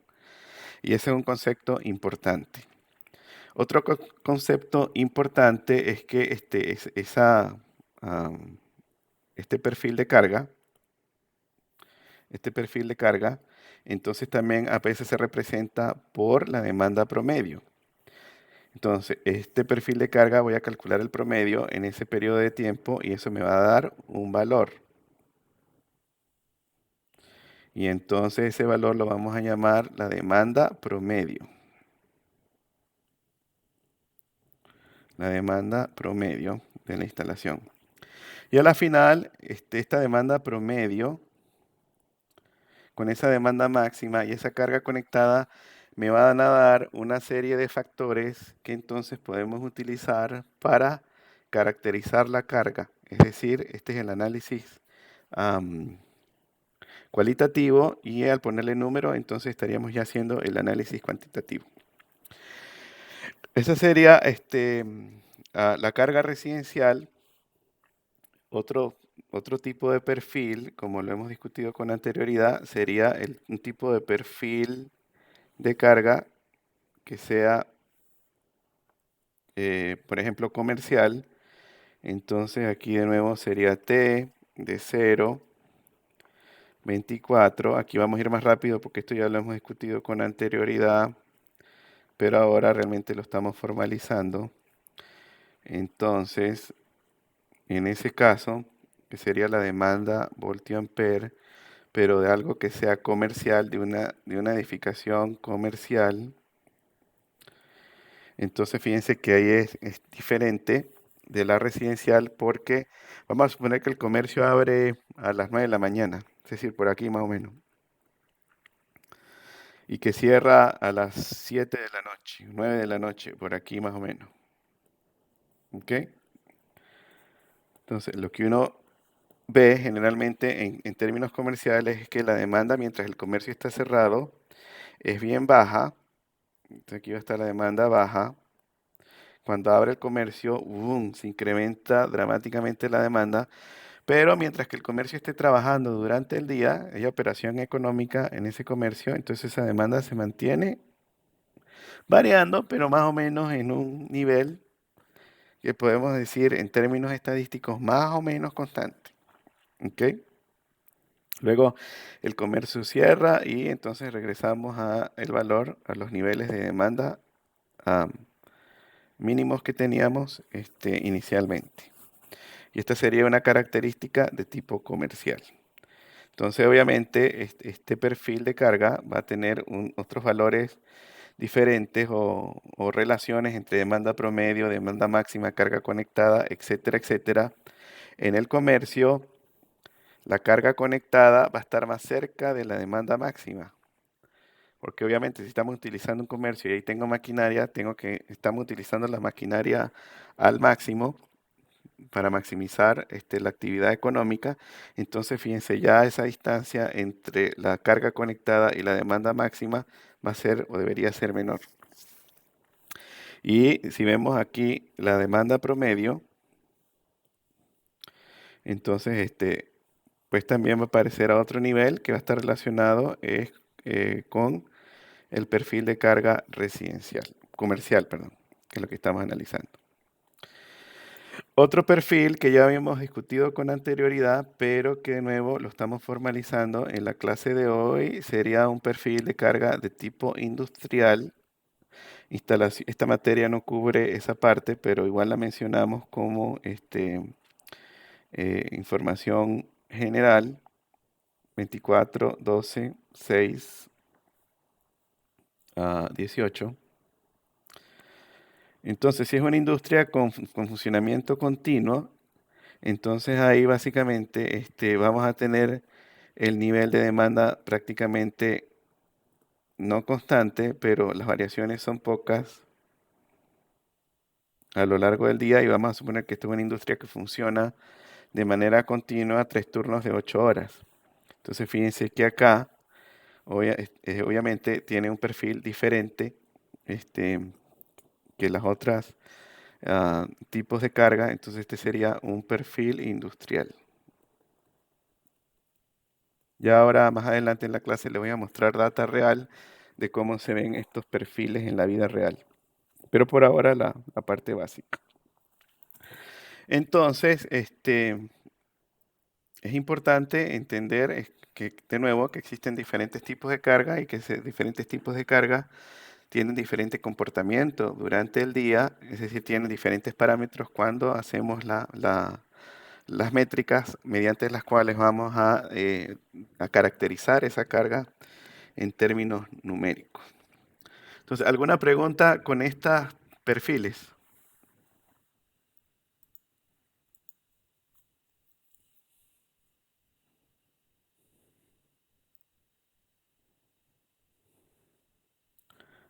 Y ese es un concepto importante. Otro concepto importante es que am, este perfil de carga, este perfil de carga, entonces también a veces se representa por la demanda promedio. Entonces, este perfil de carga voy a calcular el promedio en ese periodo de tiempo y eso me va a dar un valor. Y entonces ese valor lo vamos a llamar la demanda promedio. La demanda promedio de la instalación. Y a la final, esta demanda promedio, con esa demanda máxima y esa carga conectada, me van a dar una serie de factores que entonces podemos utilizar para caracterizar la carga. Es decir, este es el análisis cualitativo y al ponerle número, entonces estaríamos ya haciendo el análisis cuantitativo. Esa sería la carga residencial. Otro tipo de perfil, como lo hemos discutido con anterioridad, sería un tipo de perfil de carga que sea, por ejemplo, comercial. Entonces aquí de nuevo sería T de 0, 24. Aquí vamos a ir más rápido porque esto ya lo hemos discutido con anterioridad, pero ahora realmente lo estamos formalizando. Entonces, en ese caso, que sería la demanda voltio-ampere, pero de algo que sea comercial, de una edificación comercial. Entonces, fíjense que ahí es diferente de la residencial porque vamos a suponer que el comercio abre a las 9 de la mañana, es decir, por aquí más o menos, y que cierra a las 7 de la noche, 9 de la noche, por aquí más o menos. ¿Ok? Entonces, lo que uno ve generalmente en términos comerciales es que la demanda mientras el comercio está cerrado es bien baja. Entonces aquí va a estar la demanda baja. Cuando abre el comercio, ¡boom!, se incrementa dramáticamente la demanda, pero mientras que el comercio esté trabajando durante el día, hay operación económica en ese comercio, entonces esa demanda se mantiene variando, pero más o menos en un nivel que podemos decir en términos estadísticos más o menos constante. ¿Ok? Luego el comercio cierra y entonces regresamos a el valor, a los niveles de demanda mínimos que teníamos inicialmente. Y esta sería una característica de tipo comercial. Entonces, obviamente, este perfil de carga va a tener otros valores diferentes o relaciones entre demanda promedio, demanda máxima, carga conectada, etcétera, etcétera. En el comercio, la carga conectada va a estar más cerca de la demanda máxima. Porque obviamente si estamos utilizando un comercio y ahí tengo maquinaria, estamos utilizando la maquinaria al máximo para maximizar la actividad económica. Entonces, fíjense, ya esa distancia entre la carga conectada y la demanda máxima va a ser o debería ser menor. Y si vemos aquí la demanda promedio, entonces pues también va a aparecer a otro nivel que va a estar relacionado con el perfil de carga comercial, perdón, que es lo que estamos analizando. Otro perfil que ya habíamos discutido con anterioridad, pero que de nuevo lo estamos formalizando en la clase de hoy, sería un perfil de carga de tipo industrial. Esta materia no cubre esa parte, pero igual la mencionamos como información general 24, 12, 6 a 18. Entonces, si es una industria con funcionamiento continuo, entonces ahí básicamente vamos a tener el nivel de demanda prácticamente no constante, pero las variaciones son pocas a lo largo del día y vamos a suponer que esto es una industria que funciona de manera continua 3 turnos de 8 horas. Entonces fíjense que acá obviamente tiene un perfil diferente este, que las otras tipos de carga, entonces este sería un perfil industrial. Ya ahora más adelante en la clase les voy a mostrar data real de cómo se ven estos perfiles en la vida real. Pero por ahora la parte básica. Entonces, es importante entender que, de nuevo, que existen diferentes tipos de carga y que diferentes tipos de carga tienen diferente comportamiento durante el día, es decir, tienen diferentes parámetros cuando hacemos las métricas mediante las cuales vamos a caracterizar esa carga en términos numéricos. Entonces, ¿alguna pregunta con estos perfiles?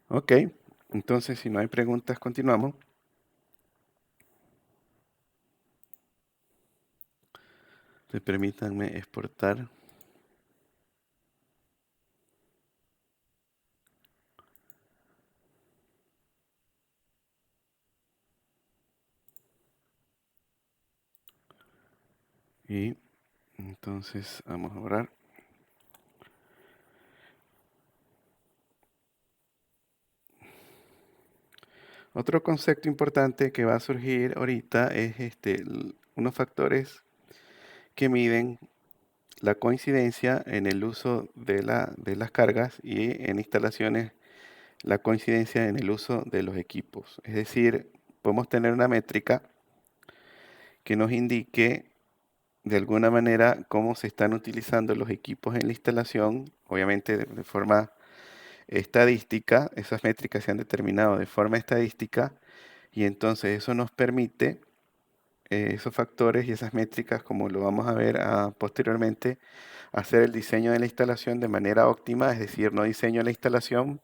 Ok, entonces si no hay preguntas, continuamos. Permítanme exportar. Y entonces vamos a orar. Otro concepto importante que va a surgir ahorita es unos factores que miden la coincidencia en el uso de las cargas y en instalaciones la coincidencia en el uso de los equipos. Es decir, podemos tener una métrica que nos indique de alguna manera cómo se están utilizando los equipos en la instalación, obviamente de forma estadística, esas métricas se han determinado de forma estadística y entonces eso nos permite esos factores y esas métricas, como lo vamos a ver posteriormente, hacer el diseño de la instalación de manera óptima, es decir, no diseño la instalación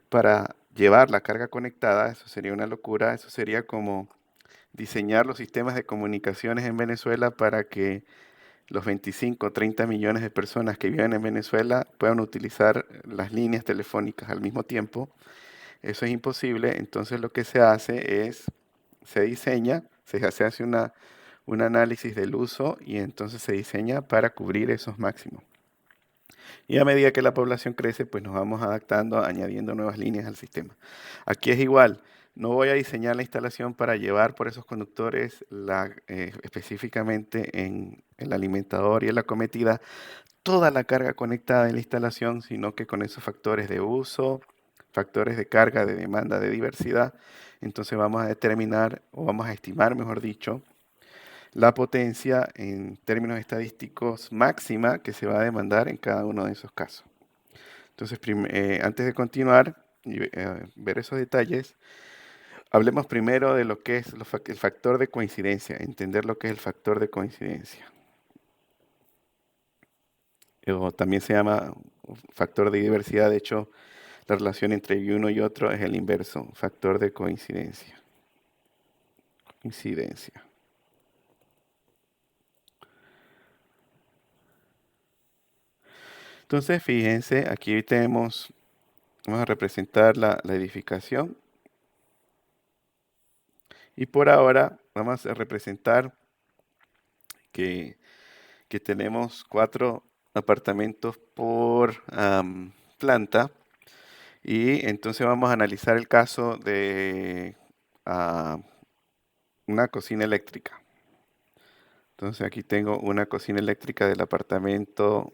para llevar la carga conectada, eso sería una locura, eso sería como diseñar los sistemas de comunicaciones en Venezuela para que los 25 o 30 millones de personas que viven en Venezuela puedan utilizar las líneas telefónicas al mismo tiempo. Eso es imposible, entonces lo que se hace es, se diseña, se hace un análisis del uso y entonces se diseña para cubrir esos máximos. Y a medida que la población crece, pues nos vamos adaptando, añadiendo nuevas líneas al sistema. Aquí es igual, no voy a diseñar la instalación para llevar por esos conductores específicamente en el alimentador y en la cometida toda la carga conectada en la instalación, sino que con esos factores de uso, factores de carga, de demanda, de diversidad, entonces vamos a determinar o vamos a estimar, mejor dicho, la potencia en términos estadísticos máxima que se va a demandar en cada uno de esos casos. Entonces, antes de continuar y ver esos detalles, hablemos primero de lo que es el factor de coincidencia, entender lo que es el factor de coincidencia. O también se llama factor de diversidad, de hecho, la relación entre uno y otro es el inverso, factor de coincidencia. Coincidencia. Entonces, fíjense, aquí vamos a representar la edificación. Y por ahora vamos a representar que, que tenemos 4 apartamentos por planta. Y entonces vamos a analizar el caso de ah, una cocina eléctrica. Entonces aquí tengo una cocina eléctrica del apartamento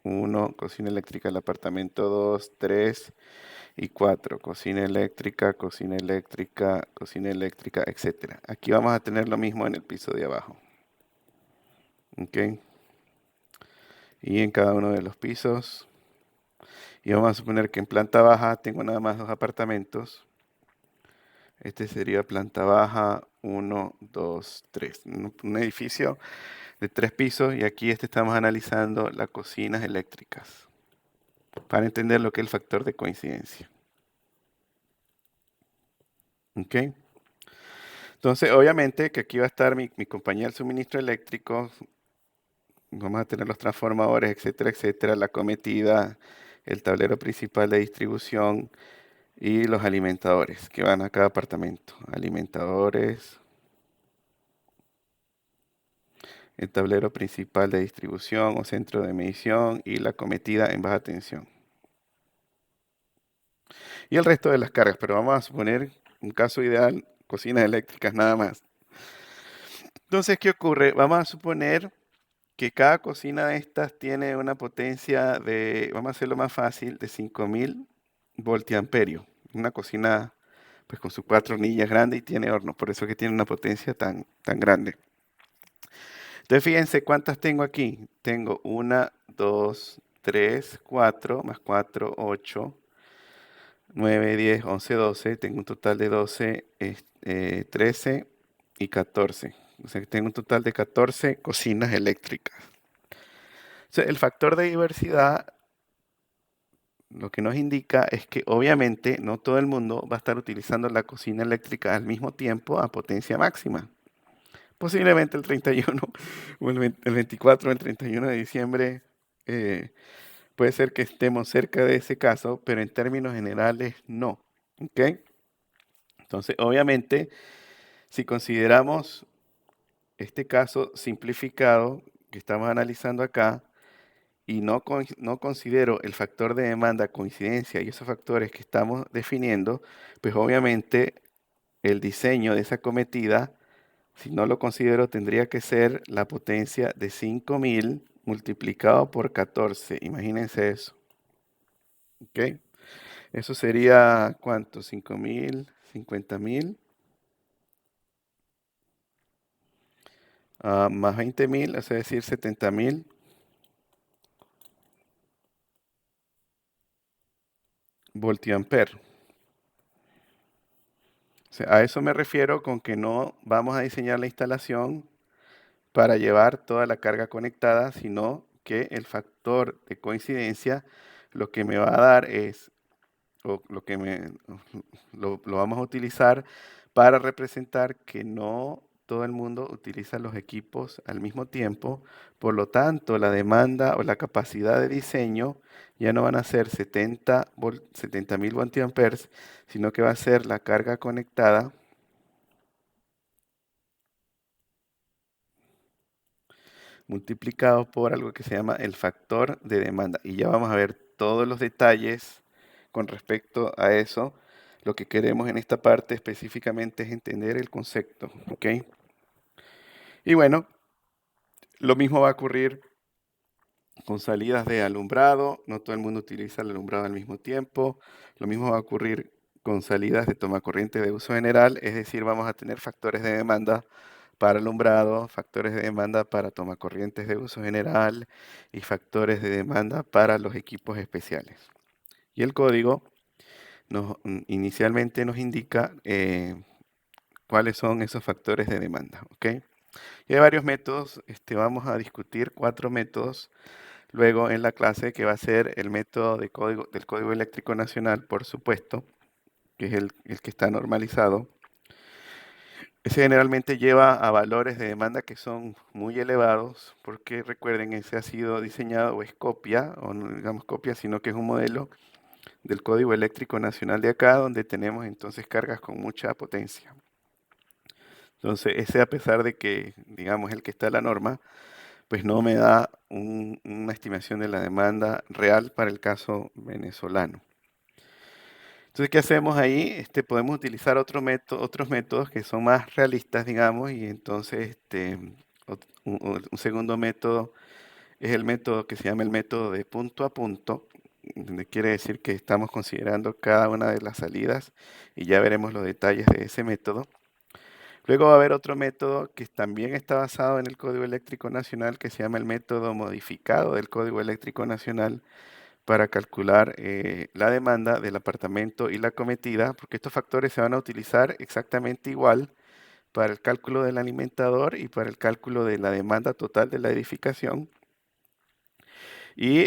1, cocina eléctrica del apartamento 2, 3 y 4. Cocina eléctrica, etcétera. Aquí vamos a tener lo mismo en el piso de abajo. ¿Ok? Y en cada uno de los pisos. Y vamos a suponer que en planta baja tengo nada más 2 apartamentos. Este sería planta baja, 1, 2, 3. Un edificio de 3 pisos y aquí estamos analizando las cocinas eléctricas para entender lo que es el factor de coincidencia. ¿Ok? Entonces, obviamente que aquí va a estar mi compañía del suministro eléctrico, vamos a tener los transformadores, etcétera, etcétera, la cometida, el tablero principal de distribución y los alimentadores que van a cada apartamento. Alimentadores, el tablero principal de distribución o centro de medición y la cometida en baja tensión. Y el resto de las cargas, pero vamos a suponer un caso ideal, cocinas eléctricas nada más. Entonces, ¿qué ocurre? Vamos a suponer que cada cocina de estas tiene una potencia de, vamos a hacerlo más fácil, de 5000 voltiamperios. Una cocina pues con sus 4 hornillas grandes y tiene horno, por eso que tiene una potencia tan grande. Entonces fíjense cuántas tengo aquí. Tengo 1, 2, 3, 4, más 4, 8, 9, 10, 11, 12. Tengo un total de 12, 13 y 14. O sea que tengo un total de 14 cocinas eléctricas. O sea, el factor de diversidad lo que nos indica es que obviamente no todo el mundo va a estar utilizando la cocina eléctrica al mismo tiempo a potencia máxima. Posiblemente el 31 o el 24 o el 31 de diciembre eh, puede ser que estemos cerca de ese caso, pero en términos generales no. ¿Ok? Entonces, obviamente, si consideramos este caso simplificado que estamos analizando acá, y no considero el factor de demanda, coincidencia y esos factores que estamos definiendo, pues obviamente el diseño de esa cometida, si no lo considero, tendría que ser la potencia de 5000 multiplicado por 14. Imagínense eso. ¿Ok? Eso sería, ¿cuánto? 5000, 50.000, más 20.000, es decir, 70.000 voltiamper. O sea, a eso me refiero con que no vamos a diseñar la instalación para llevar toda la carga conectada, sino que el factor de coincidencia lo que me va a dar es, o lo que lo vamos a utilizar para representar que no todo el mundo utiliza los equipos al mismo tiempo, por lo tanto la demanda o la capacidad de diseño ya no van a ser 70.000 voltiamperes, sino que va a ser la carga conectada multiplicado por algo que se llama el factor de demanda. Y ya vamos a ver todos los detalles con respecto a eso. Lo que queremos en esta parte específicamente es entender el concepto, ¿ok? Y bueno, lo mismo va a ocurrir con salidas de alumbrado. No todo el mundo utiliza el alumbrado al mismo tiempo. Lo mismo va a ocurrir con salidas de toma corriente de uso general, es decir, vamos a tener factores de demanda para alumbrado, factores de demanda para tomacorrientes de uso general y factores de demanda para los equipos especiales. Y el código inicialmente nos indica cuáles son esos factores de demanda. ¿Ok? Y hay varios métodos, vamos a discutir 4 métodos luego en la clase que va a ser el método del Código Eléctrico Nacional, por supuesto, que es el que está normalizado. Ese generalmente lleva a valores de demanda que son muy elevados, porque recuerden, ese ha sido diseñado o es copia, o no digamos copia, sino que es un modelo del Código Eléctrico Nacional de acá, donde tenemos entonces cargas con mucha potencia. Entonces, ese a pesar de que, digamos, el que está en la norma, pues no me da una estimación de la demanda real para el caso venezolano. Entonces, ¿qué hacemos ahí? Podemos utilizar otros métodos que son más realistas, digamos, y entonces un segundo método es el método que se llama el método de punto a punto, donde quiere decir que estamos considerando cada una de las salidas y ya veremos los detalles de ese método. Luego va a haber otro método que también está basado en el Código Eléctrico Nacional, que se llama el método modificado del Código Eléctrico Nacional, para calcular la demanda del apartamento y la cometida, porque estos factores se van a utilizar exactamente igual para el cálculo del alimentador y para el cálculo de la demanda total de la edificación. Y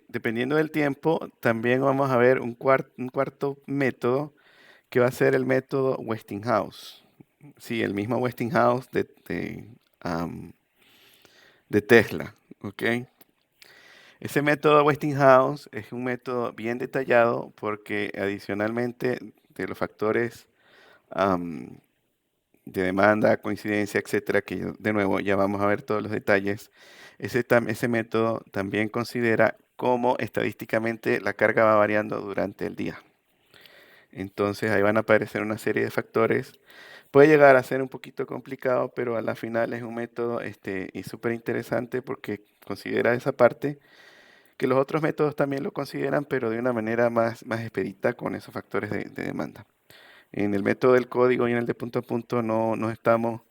dependiendo del tiempo, también vamos a ver un cuarto método que va a ser el método Westinghouse. Sí, el mismo Westinghouse am, de Tesla, ¿ok? Ese método Westinghouse es un método bien detallado porque adicionalmente de los factores am, de demanda, coincidencia, etcétera, que de nuevo ya vamos a ver todos los detalles, ese método también considera cómo estadísticamente la carga va variando durante el día. Entonces ahí van a aparecer una serie de factores. Puede llegar a ser un poquito complicado, pero a la final es un método y súper interesante porque considera esa parte que los otros métodos también lo consideran, pero de una manera más expedita con esos factores de demanda. En el método del código y en el de punto a punto no estamos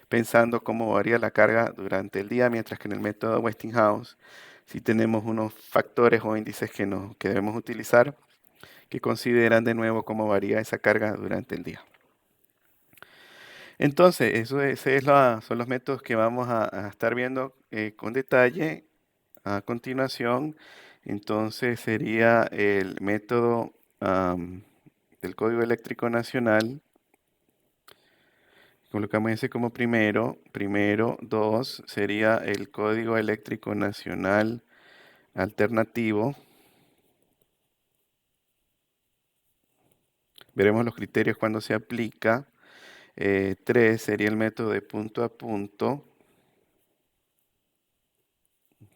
pensando cómo varía la carga durante el día, mientras que en el método Westinghouse sí tenemos unos factores o índices que debemos utilizar que consideran de nuevo cómo varía esa carga durante el día. Entonces, son los métodos que vamos a estar viendo con detalle a continuación. Entonces sería el método del Código Eléctrico Nacional. Colocamos ese como primero. Primero, dos, sería el Código Eléctrico Nacional Alternativo. Veremos los criterios cuando se aplica. Tres, sería el método de punto a punto.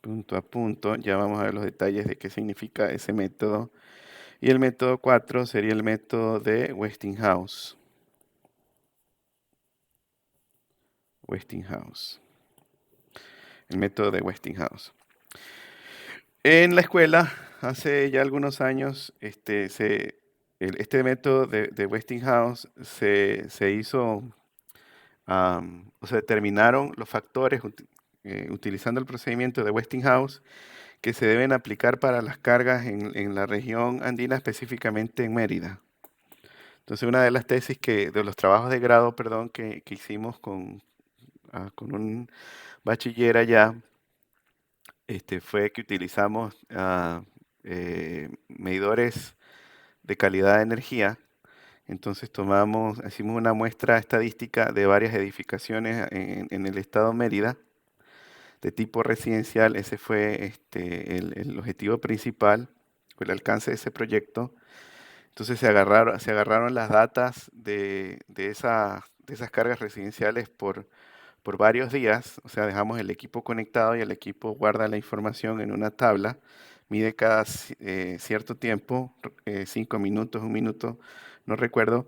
Punto a punto. Ya vamos a ver los detalles de qué significa ese método. Y el método 4 sería el método de Westinghouse. Westinghouse. El método de Westinghouse. En la escuela, hace ya algunos años, este método de Westinghouse se hizo, o se determinaron los factores utilizando el procedimiento de Westinghouse que se deben aplicar para las cargas en la región andina, específicamente en Mérida. Entonces, una de las tesis de los trabajos de grado, perdón, que hicimos con un bachiller allá, fue que utilizamos medidores de calidad de energía. Entonces hicimos una muestra estadística de varias edificaciones en el estado Mérida de tipo residencial. Ese fue el objetivo principal, el alcance de ese proyecto. Entonces se agarraron las datas de esas cargas residenciales por varios días, o sea, dejamos el equipo conectado y el equipo guarda la información en una tabla, mide cada cierto tiempo, 5 minutos, un minuto, no recuerdo,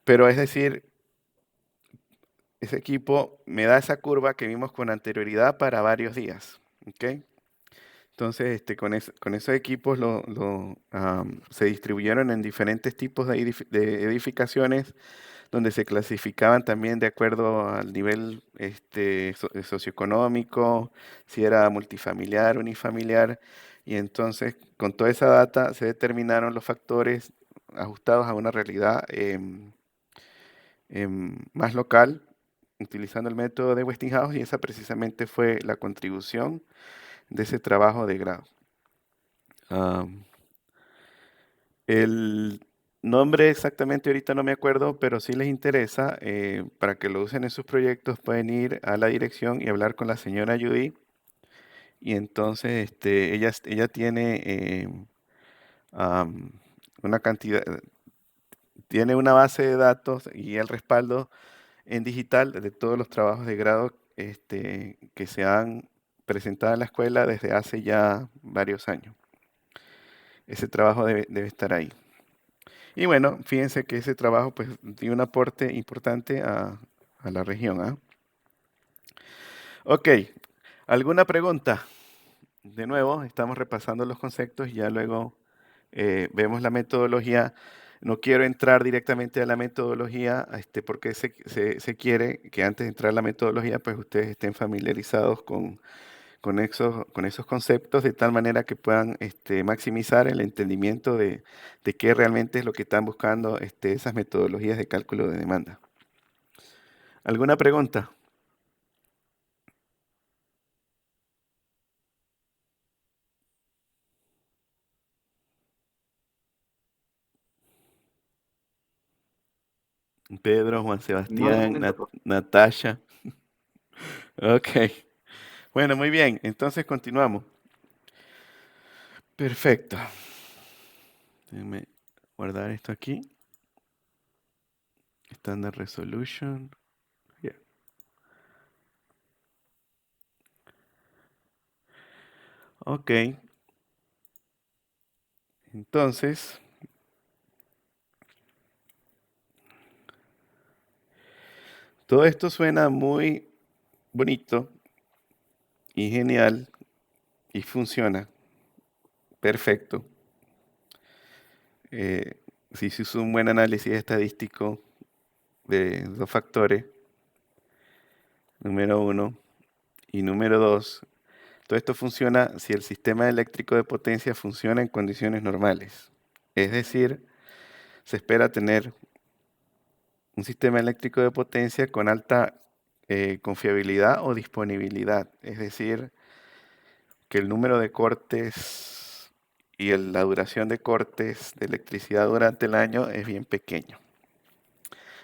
pero es decir, ese equipo me da esa curva que vimos con anterioridad para varios días, ¿ok? Entonces, con esos equipos se distribuyeron en diferentes tipos de edificaciones donde se clasificaban también de acuerdo al nivel socioeconómico, si era multifamiliar, unifamiliar, y entonces con toda esa data se determinaron los factores ajustados a una realidad más local, utilizando el método de Westinghouse, y esa precisamente fue la contribución de ese trabajo de grado. El nombre exactamente ahorita no me acuerdo, pero si les interesa, para que lo usen en sus proyectos, pueden ir a la dirección y hablar con la señora Judy. Y entonces ella tiene am, una cantidad, tiene una base de datos y el respaldo en digital de todos los trabajos de grado que se han presentado en la escuela desde hace ya varios años. Ese trabajo debe estar ahí. Y bueno, fíjense que ese trabajo pues dio un aporte importante a la región. ¿Ah? Ok, ¿alguna pregunta? De nuevo, estamos repasando los conceptos y ya luego vemos la metodología. No quiero entrar directamente a la metodología porque se quiere que antes de entrar a la metodología pues ustedes estén familiarizados con esos conceptos de tal manera que puedan maximizar el entendimiento de qué realmente es lo que están buscando esas metodologías de cálculo de demanda. ¿Alguna pregunta? Pedro, Juan No, de Sebastián, momento, profe. Natasha. Ok. Bueno, muy bien. Entonces continuamos. Perfecto. Déjenme guardar esto aquí. Standard Resolution. Yeah. Ok. Entonces, todo esto suena muy bonito y genial y funciona perfecto. Eh, si se usa un buen análisis estadístico de dos factores, número uno, y número dos, todo esto funciona si el sistema eléctrico de potencia funciona en condiciones normales. Es decir, se espera tener un sistema eléctrico de potencia con alta confiabilidad o disponibilidad. Es decir, que el número de cortes y la duración de cortes de electricidad durante el año es bien pequeño.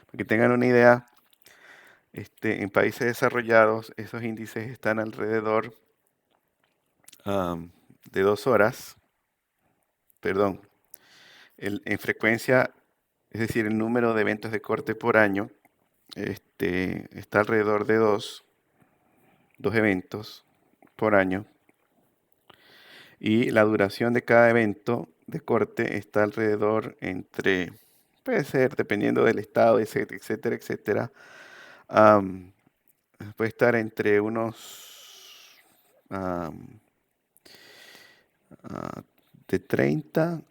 Para que tengan una idea, en países desarrollados esos índices están alrededor de 2 horas, perdón, en frecuencia, es decir, el número de eventos de corte por año está alrededor de dos eventos por año y la duración de cada evento de corte está alrededor entre, puede ser, dependiendo del estado, etcétera, etcétera, etcétera, am, puede estar entre unos am, ah, de 30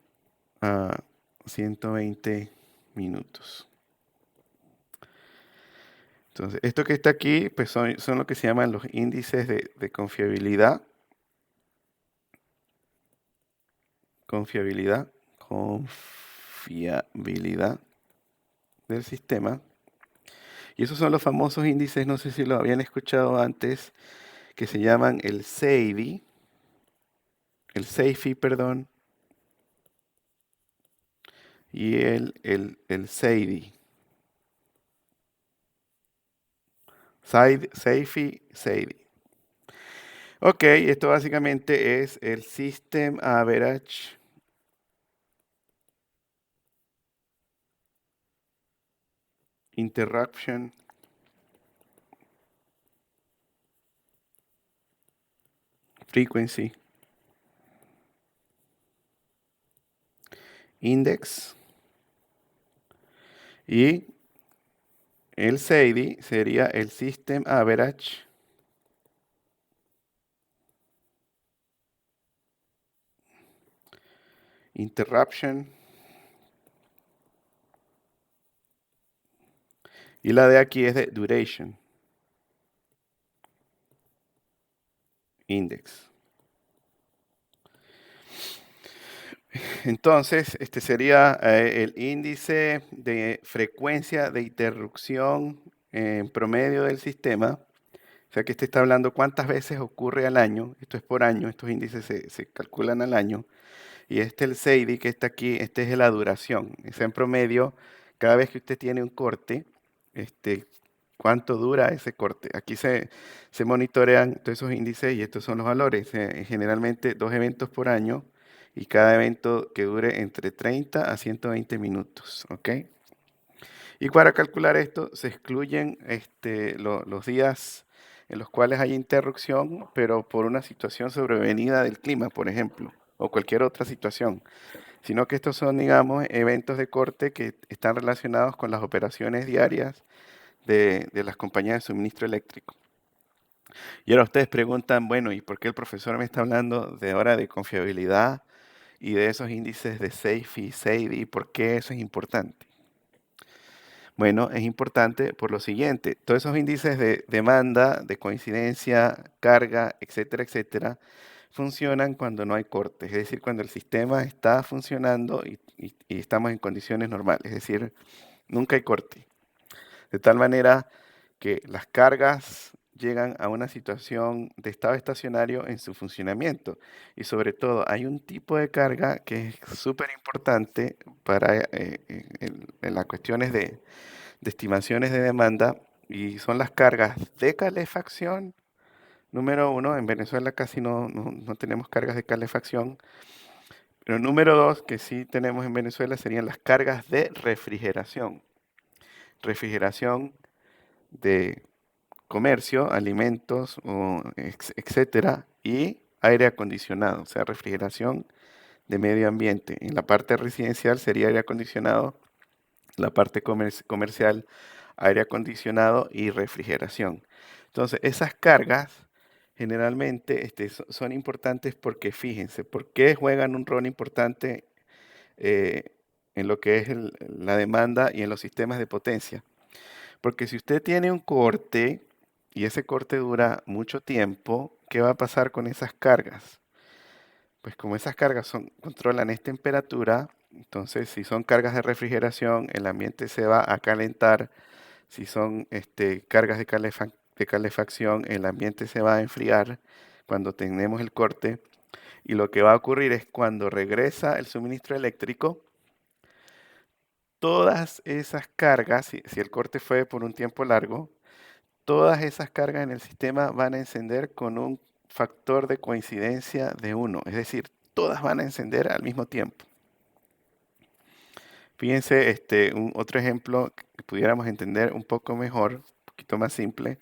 a 120 minutos. Entonces, esto que está aquí pues son lo que se llaman los índices de confiabilidad. Confiabilidad. Confiabilidad del sistema. Y esos son los famosos índices, no sé si lo habían escuchado antes, que se llaman el SEIDI, el SEIFI, perdón, y el SEIDI. SEIFI, SEIDI. Ok, esto básicamente es el System Average Interruption Frequency Index. Y el SEIDI sería el System Average Interruption. Y la de aquí es de Duration Index. Entonces, este sería el índice de frecuencia de interrupción en promedio del sistema. O sea que este está hablando cuántas veces ocurre al año. Esto es por año, estos índices se calculan al año. Y el SEIDI que está aquí, este es de la duración. O sea, en promedio, cada vez que usted tiene un corte, cuánto dura ese corte. Aquí se monitorean todos esos índices y estos son los valores. Generalmente 2 eventos por año y cada evento que dure entre 30 a 120 minutos. ¿Ok? Y para calcular esto se excluyen los días en los cuales hay interrupción, pero por una situación sobrevenida del clima, por ejemplo, o cualquier otra situación, sino que estos son, digamos, eventos de corte que están relacionados con las operaciones diarias de las compañías de suministro eléctrico. Y ahora ustedes preguntan, bueno, ¿y por qué el profesor me está hablando de ahora de confiabilidad y de esos índices de SAFE y SAIDI? ¿Por qué eso es importante? Bueno, es importante por lo siguiente, todos esos índices de demanda, de coincidencia, carga, etcétera, funcionan cuando no hay cortes, es decir, cuando el sistema está funcionando y estamos en condiciones normales, es decir, nunca hay corte. De tal manera que las cargas llegan a una situación de estado estacionario en su funcionamiento. Y sobre todo, hay un tipo de carga que es súper importante para en las cuestiones de estimaciones de demanda y son las cargas de calefacción. Número uno, en Venezuela casi no tenemos cargas de calefacción, pero número dos, que sí tenemos en Venezuela, serían las cargas de refrigeración. Refrigeración de comercio, alimentos, etcétera, y aire acondicionado, o sea, refrigeración de medio ambiente. En la parte residencial sería aire acondicionado, la parte comercial, aire acondicionado y refrigeración. Entonces, esas cargas generalmente son importantes porque fíjense, ¿por qué juegan un rol importante eh, en lo que es la demanda y en los sistemas de potencia? Porque si usted tiene un corte y ese corte dura mucho tiempo, ¿qué va a pasar con esas cargas? Pues como esas cargas controlan es temperatura, entonces si son cargas de refrigeración, el ambiente se va a calentar. Si son cargas de calefacción, el ambiente se va a enfriar cuando tenemos el corte. Y lo que va a ocurrir es cuando regresa el suministro eléctrico, todas esas cargas, si el corte fue por un tiempo largo, todas esas cargas en el sistema van a encender con un factor de coincidencia de 1, es decir, todas van a encender al mismo tiempo. Fíjense, otro ejemplo que pudiéramos entender un poco mejor, un poquito más simple,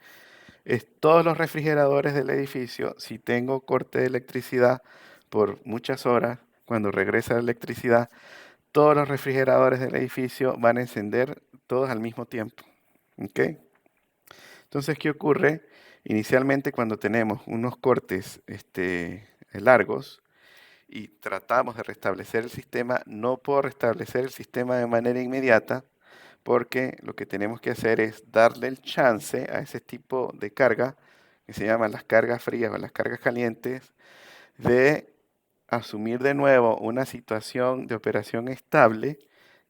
es todos los refrigeradores del edificio, si tengo corte de electricidad por muchas horas, cuando regresa la electricidad, todos los refrigeradores del edificio van a encender todos al mismo tiempo. ¿Ok? Entonces, ¿qué ocurre? Inicialmente cuando tenemos unos cortes largos y tratamos de restablecer el sistema, no puedo restablecer el sistema de manera inmediata porque lo que tenemos que hacer es darle el chance a ese tipo de carga, que se llaman las cargas frías o las cargas calientes, de asumir de nuevo una situación de operación estable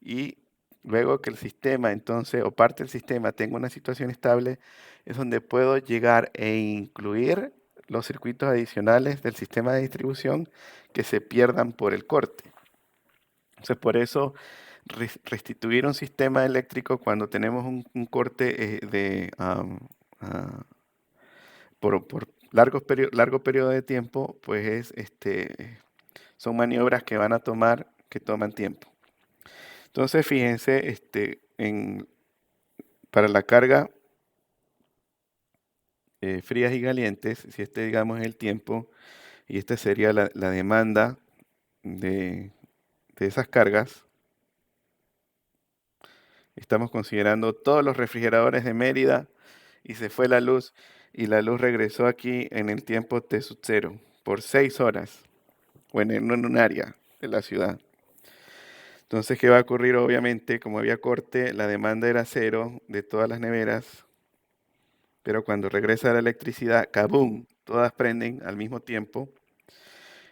y luego que el sistema entonces o parte del sistema tenga una situación estable, es donde puedo llegar e incluir los circuitos adicionales del sistema de distribución que se pierdan por el corte. Entonces, por eso restituir un sistema eléctrico cuando tenemos un corte por largo periodo de tiempo, pues son maniobras que van a tomar, que toman tiempo. Entonces, fíjense, para la carga frías y calientes, si digamos es el tiempo, y esta sería la demanda de esas cargas, estamos considerando todos los refrigeradores de Mérida y se fue la luz y la luz regresó aquí en el tiempo T sub 0 por 6 horas o en un área de la ciudad. Entonces, ¿qué va a ocurrir? Obviamente, como había corte, la demanda era cero de todas las neveras, pero cuando regresa la electricidad, ¡kabum!, todas prenden al mismo tiempo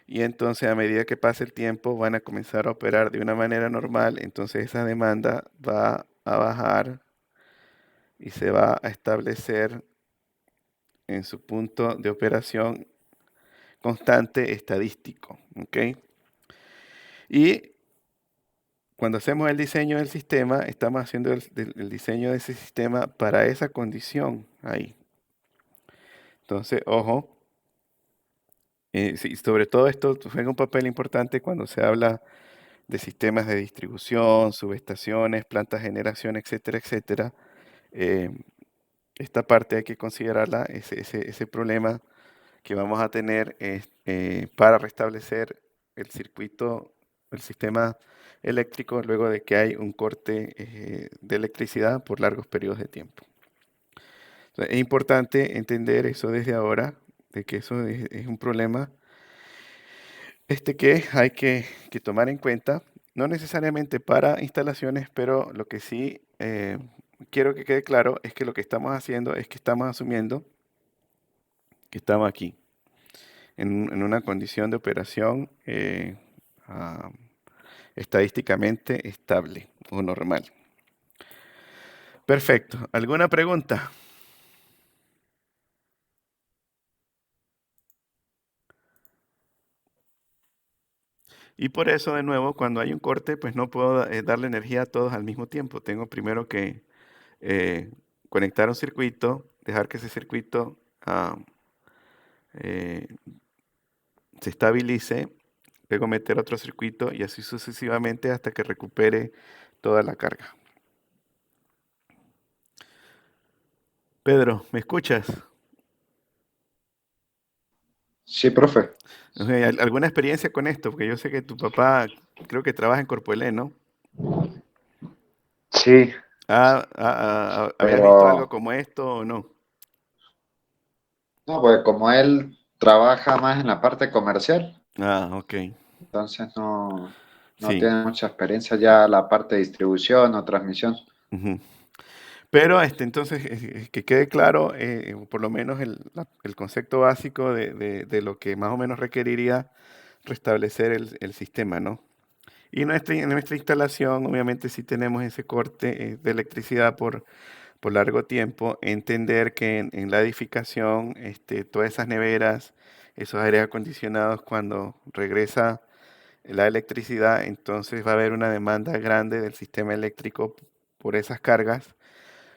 y entonces a medida que pase el tiempo van a comenzar a operar de una manera normal, entonces esa demanda va a bajar y se va a establecer en su punto de operación constante estadístico, ¿ok? Y cuando hacemos el diseño del sistema, estamos haciendo el diseño de ese sistema para esa condición ahí. Entonces, ojo, sí, sobre todo esto juega un papel importante cuando se habla de sistemas de distribución, subestaciones, plantas de generación, etcétera. Eh, esta parte hay que considerarla, ese problema que vamos a tener para restablecer el circuito, el sistema eléctrico luego de que hay un corte de electricidad por largos periodos de tiempo. Entonces, es importante entender eso desde ahora, de que eso es un problema que hay que tomar en cuenta, no necesariamente para instalaciones, pero lo que sí quiero que quede claro es que lo que estamos haciendo es que estamos asumiendo que estamos aquí, en una condición de operación ah, estadísticamente estable o normal. Perfecto. ¿Alguna pregunta? Y por eso, de nuevo, cuando hay un corte, pues no puedo darle energía a todos al mismo tiempo. Tengo primero que eh, conectar un circuito, dejar que ese circuito eh, se estabilice, luego meter otro circuito y así sucesivamente hasta que recupere toda la carga. Pedro, ¿me escuchas? Sí, profe. Ok, ¿alguna experiencia con esto? Porque yo sé que tu papá creo que trabaja en Corpoelé, ¿no? Sí, ¿Habías visto pero algo como esto o no? no, pues como él trabaja más en la parte comercial, Ah, ok. entonces no Sí. tiene mucha experiencia ya la parte de distribución o transmisión. Ujú. Pero entonces, que quede claro, por lo menos el concepto básico de lo que más o menos requeriría restablecer el sistema, ¿no? Y en nuestra instalación, obviamente, sí tenemos ese corte de electricidad por largo tiempo. Entender que en la edificación, todas esas neveras, esos aires acondicionados, cuando regresa la electricidad, entonces va a haber una demanda grande del sistema eléctrico por esas cargas,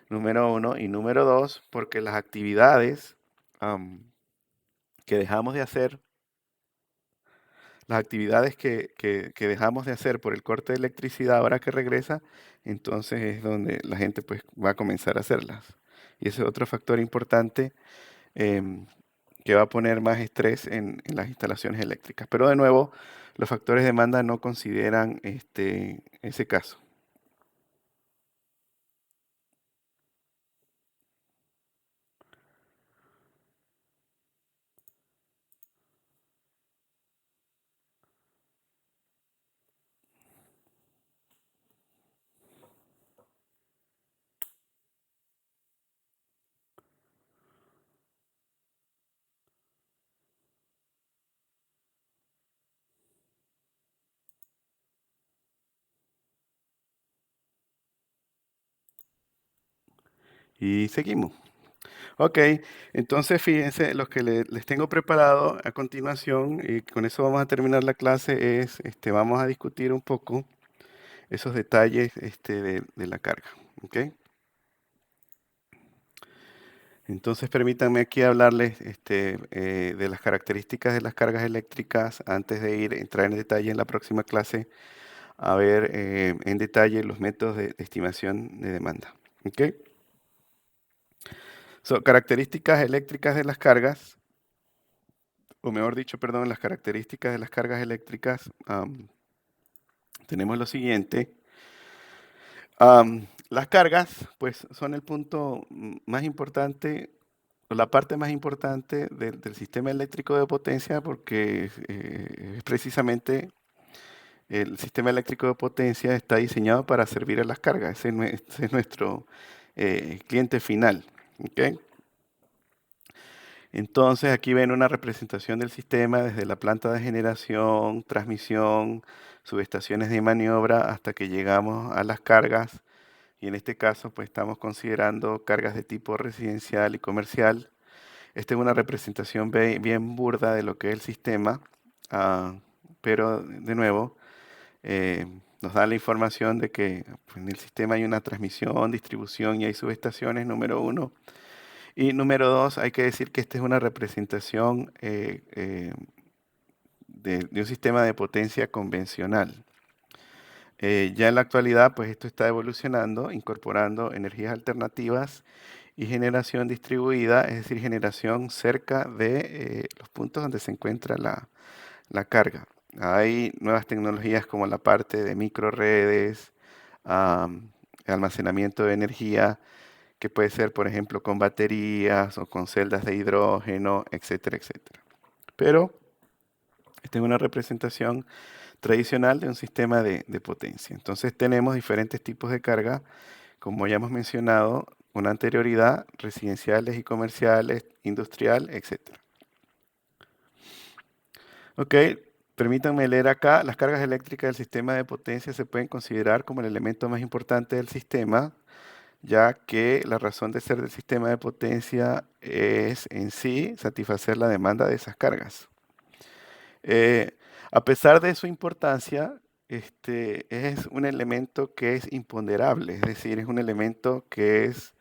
número uno. Y número dos, porque las actividades am, que dejamos de hacer, las actividades que dejamos de hacer por el corte de electricidad ahora que regresa, entonces es donde la gente pues va a comenzar a hacerlas. Y ese es otro factor importante em, que va a poner más estrés en las instalaciones eléctricas. Pero de nuevo, los factores de demanda no consideran ese caso. Y seguimos. Ok, entonces fíjense, los que les tengo preparado a continuación, y con eso vamos a terminar la clase, vamos a discutir un poco esos detalles de la carga. ¿Ok? Entonces permítanme aquí hablarles de las características de las cargas eléctricas antes de entrar en detalle en la próxima clase a ver en detalle los métodos de estimación de demanda. ¿Ok? Características eléctricas de las cargas, o mejor dicho, perdón, las características de las cargas eléctricas, tenemos lo siguiente. Las cargas, pues, son el punto más importante, o la parte más importante del sistema eléctrico de potencia, porque es precisamente el sistema eléctrico de potencia está diseñado para servir a las cargas. Ese es nuestro cliente final. ¿Ok? Entonces aquí ven una representación del sistema desde la planta de generación, transmisión, subestaciones de maniobra hasta que llegamos a las cargas. Y en este caso pues estamos considerando cargas de tipo residencial y comercial. Esta es una representación bien burda de lo que es el sistema, ah, pero de nuevo nos da la información de que pues, en el sistema hay una transmisión, distribución y hay subestaciones, número uno. Y número dos, hay que decir que esta es una representación de un sistema de potencia convencional. Ya en la actualidad, pues esto está evolucionando, incorporando energías alternativas y generación distribuida, es decir, generación cerca de los puntos donde se encuentra la carga. Hay nuevas tecnologías como la parte de microredes, almacenamiento de energía, que puede ser, por ejemplo, con baterías o con celdas de hidrógeno, etcétera, etcétera. Pero esta es una representación tradicional de un sistema de potencia. Entonces tenemos diferentes tipos de carga como ya hemos mencionado con anterioridad, residenciales y comerciales, industrial, etc. Ok, permítanme leer acá. Las cargas eléctricas del sistema de potencia se pueden considerar como el elemento más importante del sistema, ya que la razón de ser del sistema de potencia es en sí satisfacer la demanda de esas cargas. Eh, a pesar de su importancia, es un elemento que es imponderable, es decir, es un elemento que es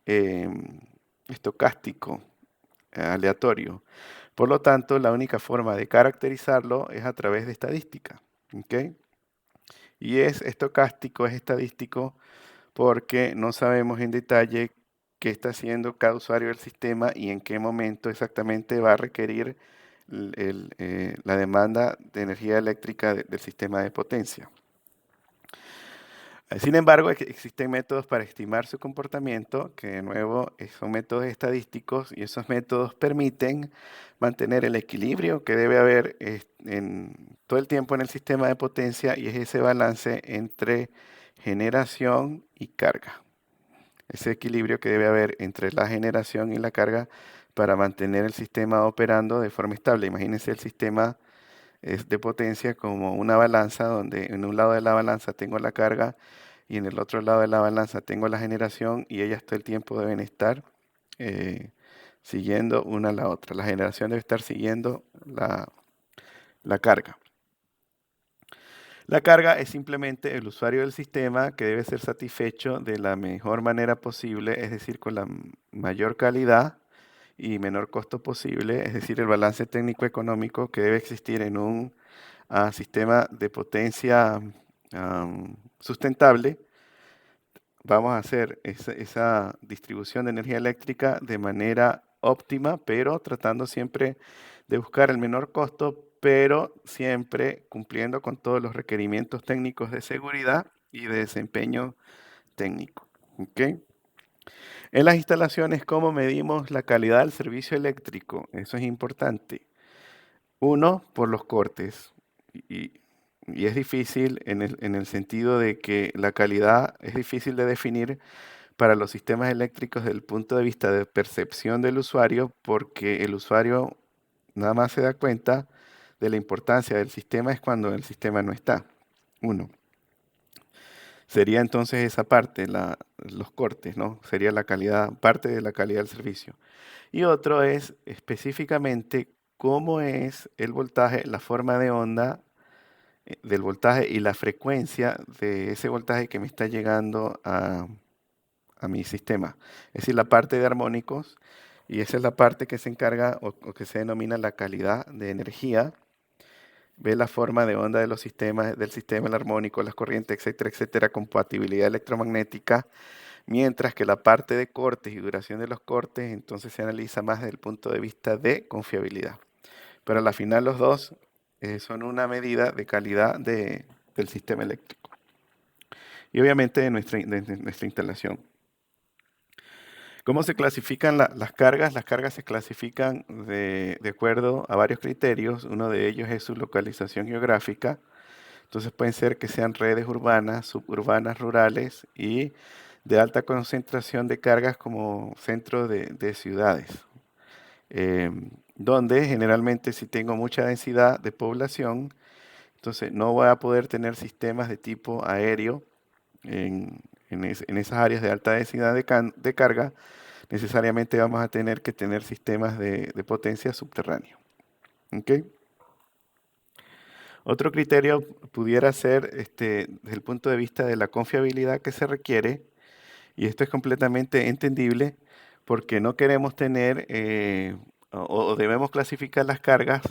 em, estocástico, aleatorio. Por lo tanto, la única forma de caracterizarlo es a través de estadística. ¿Ok? Y es estocástico, es estadístico, porque no sabemos en detalle qué está haciendo cada usuario del sistema y en qué momento exactamente va a requerir la demanda de energía eléctrica del sistema de potencia. Sin embargo, existen métodos para estimar su comportamiento, que de nuevo son métodos estadísticos, y esos métodos permiten mantener el equilibrio que debe haber todo el tiempo en el sistema de potencia, y es ese balance entre generación y carga. Ese equilibrio que debe haber entre la generación y la carga para mantener el sistema operando de forma estable. Imagínense el sistema de potencia como una balanza, donde en un lado de la balanza tengo la carga y en el otro lado de la balanza tengo la generación, y ellas todo el tiempo deben estar siguiendo una a la otra. La generación debe estar siguiendo la carga. La carga es simplemente el usuario del sistema que debe ser satisfecho de la mejor manera posible, es decir, con la mayor calidad y menor costo posible, es decir, el balance técnico-económico que debe existir en un sistema de potencia sustentable. Vamos a hacer esa distribución de energía eléctrica de manera óptima, pero tratando siempre de buscar el menor costo, pero siempre cumpliendo con todos los requerimientos técnicos de seguridad y de desempeño técnico. ¿Ok? En las instalaciones, ¿cómo medimos la calidad del servicio eléctrico? Eso es importante. Uno, por los cortes. Y, y es difícil en el sentido de que la calidad es difícil de definir para los sistemas eléctricos desde el punto de vista de percepción del usuario, porque el usuario nada más se da cuenta de la importancia del sistema es cuando el sistema no está. Uno. Sería entonces esa parte, los cortes, ¿no? Sería la calidad, parte de la calidad del servicio. Y otro es específicamente cómo es el voltaje, la forma de onda del voltaje y la frecuencia de ese voltaje que me está llegando a mi sistema. Es decir, la parte de armónicos, y esa es la parte que se encarga o que se denomina la calidad de energía. Ve la forma de onda de los sistemas, del sistema, el armónico, las corrientes, etcétera, etcétera, compatibilidad electromagnética, mientras que la parte de cortes y duración de los cortes entonces se analiza más desde el punto de vista de confiabilidad. Pero a la final los dos son una medida de calidad del sistema eléctrico y obviamente de nuestra instalación. ¿Cómo se clasifican las cargas? Las cargas se clasifican de acuerdo a varios criterios. Uno de ellos es su localización geográfica. Entonces pueden ser que sean redes urbanas, suburbanas, rurales y de alta concentración de cargas como centros de ciudades, donde generalmente si tengo mucha densidad de población, entonces no voy a poder tener sistemas de tipo aéreo en esas áreas de alta densidad de carga. Necesariamente vamos a tener que tener sistemas de potencia subterráneo. ¿Ok? Otro criterio pudiera ser desde el punto de vista de la confiabilidad que se requiere, y esto es completamente entendible porque no queremos tener o debemos clasificar las cargas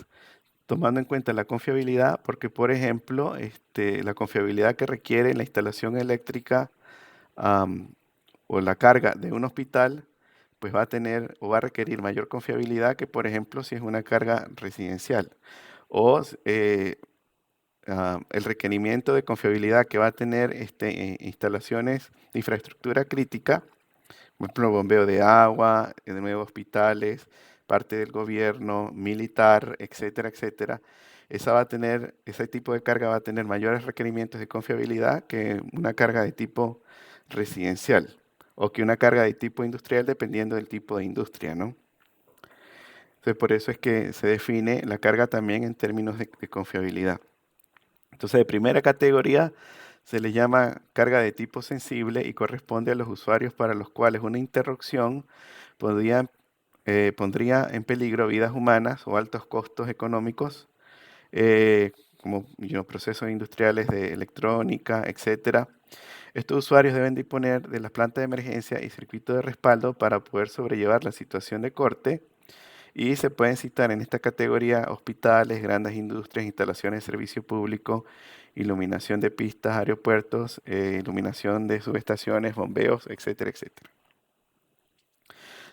tomando en cuenta la confiabilidad, porque por ejemplo, la confiabilidad que requiere la instalación eléctrica o la carga de un hospital, pues va a tener o va a requerir mayor confiabilidad que, por ejemplo, si es una carga residencial. O el requerimiento de confiabilidad que va a tener instalaciones de infraestructura crítica, por ejemplo, bombeo de agua, de nuevo hospitales, parte del gobierno, militar, etcétera, etcétera. Ese tipo de carga va a tener mayores requerimientos de confiabilidad que una carga de tipo residencial, o que una carga de tipo industrial dependiendo del tipo de industria, ¿no? Entonces, por eso es que se define la carga también en términos de confiabilidad. Entonces, de primera categoría se le llama carga de tipo sensible y corresponde a los usuarios para los cuales una interrupción podría, pondría en peligro vidas humanas o altos costos económicos, como procesos industriales de electrónica, etcétera. Estos usuarios deben disponer de las plantas de emergencia y circuitos de respaldo para poder sobrellevar la situación de corte. Y se pueden citar en esta categoría hospitales, grandes industrias, instalaciones de servicio público, iluminación de pistas, aeropuertos, iluminación de subestaciones, bombeos, etcétera, etcétera.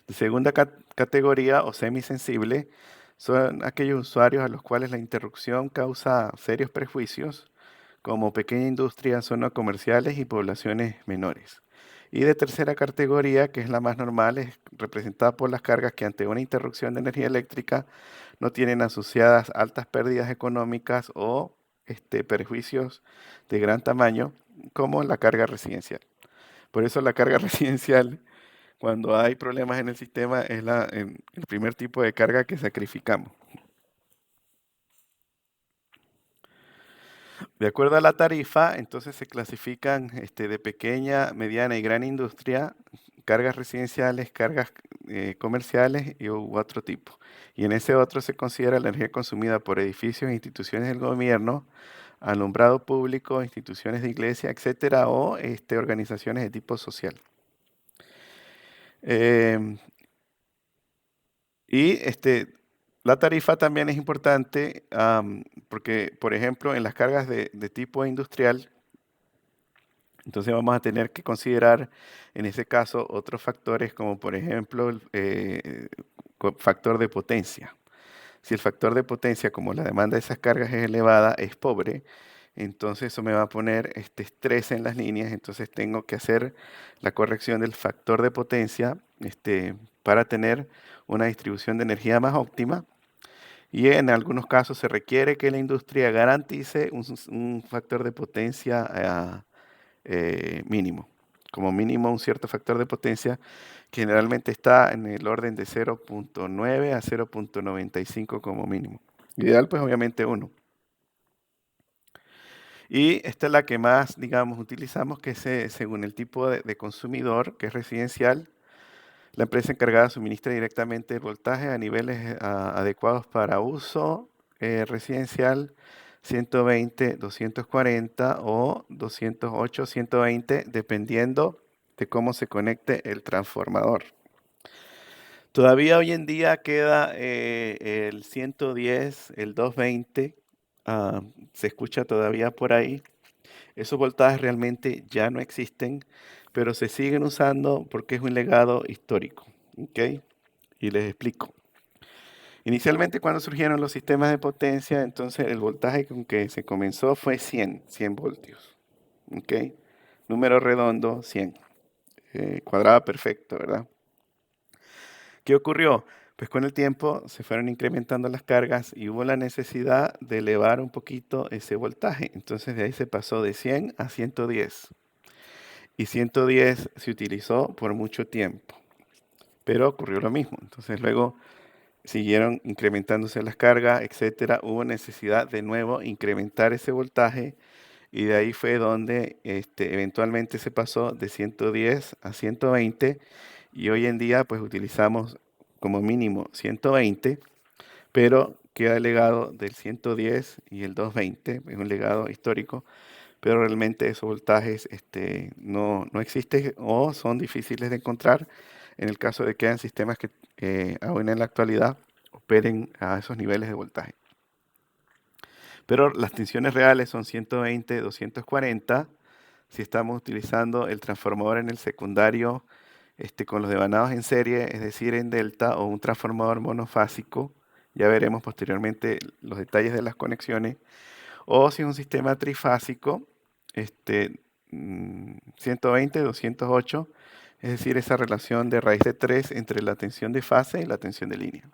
De segunda categoría o semisensible son aquellos usuarios a los cuales la interrupción causa serios perjuicios, como pequeña industria, zonas comerciales y poblaciones menores. Y de tercera categoría, que es la más normal, es representada por las cargas que ante una interrupción de energía eléctrica no tienen asociadas altas pérdidas económicas o perjuicios de gran tamaño, como la carga residencial. Por eso la carga residencial, cuando hay problemas en el sistema, es el primer tipo de carga que sacrificamos. De acuerdo a la tarifa, entonces se clasifican de pequeña, mediana y gran industria, cargas residenciales, cargas comerciales y u otro tipo. Y en ese otro se considera la energía consumida por edificios e instituciones del gobierno, alumbrado público, instituciones de iglesia, etcétera, o organizaciones de tipo social. Em, y la tarifa también es importante porque, por ejemplo, en las cargas de tipo industrial, entonces vamos a tener que considerar en ese caso otros factores como por ejemplo el factor de potencia. Si el factor de potencia, como la demanda de esas cargas es elevada, es pobre, entonces eso me va a poner este estrés en las líneas, entonces tengo que hacer la corrección del factor de potencia para tener una distribución de energía más óptima. Y en algunos casos se requiere que la industria garantice un factor de potencia mínimo. Como mínimo un cierto factor de potencia que generalmente está en el orden de 0.9 a 0.95 como mínimo. Ideal pues obviamente 1. Y esta es la que más, digamos, utilizamos, que es según el tipo de consumidor, que es residencial. La empresa encargada suministra directamente el voltaje a niveles adecuados para uso residencial, 120, 240 o 208, 120, dependiendo de cómo se conecte el transformador. Todavía hoy en día queda el 110, el 220, se escucha todavía por ahí. Esos voltajes realmente ya no existen, pero se siguen usando porque es un legado histórico. ¿Ok? Y les explico. Inicialmente cuando surgieron los sistemas de potencia, entonces el voltaje con que se comenzó fue 100 voltios. ¿Ok? Número redondo, 100. Cuadrado perfecto, ¿verdad? ¿Qué ocurrió? Pues con el tiempo se fueron incrementando las cargas y hubo la necesidad de elevar un poquito ese voltaje. Entonces de ahí se pasó de 100 a 110. Y 110 se utilizó por mucho tiempo. Pero ocurrió lo mismo. Entonces luego siguieron incrementándose las cargas, etcétera. Hubo necesidad de nuevo incrementar ese voltaje y de ahí fue donde eventualmente se pasó de 110 a 120 y hoy en día pues utilizamos como mínimo 120, pero queda el legado del 110 y el 220, es un legado histórico, pero realmente esos voltajes no existen o son difíciles de encontrar en el caso de que hayan sistemas que aún en la actualidad operen a esos niveles de voltaje. Pero las tensiones reales son 120, 240. Si estamos utilizando el transformador en el secundario con los devanados en serie, es decir, en delta o un transformador monofásico, ya veremos posteriormente los detalles de las conexiones, o si es un sistema trifásico, 120, 208, es decir, esa relación de raíz de 3 entre la tensión de fase y la tensión de línea.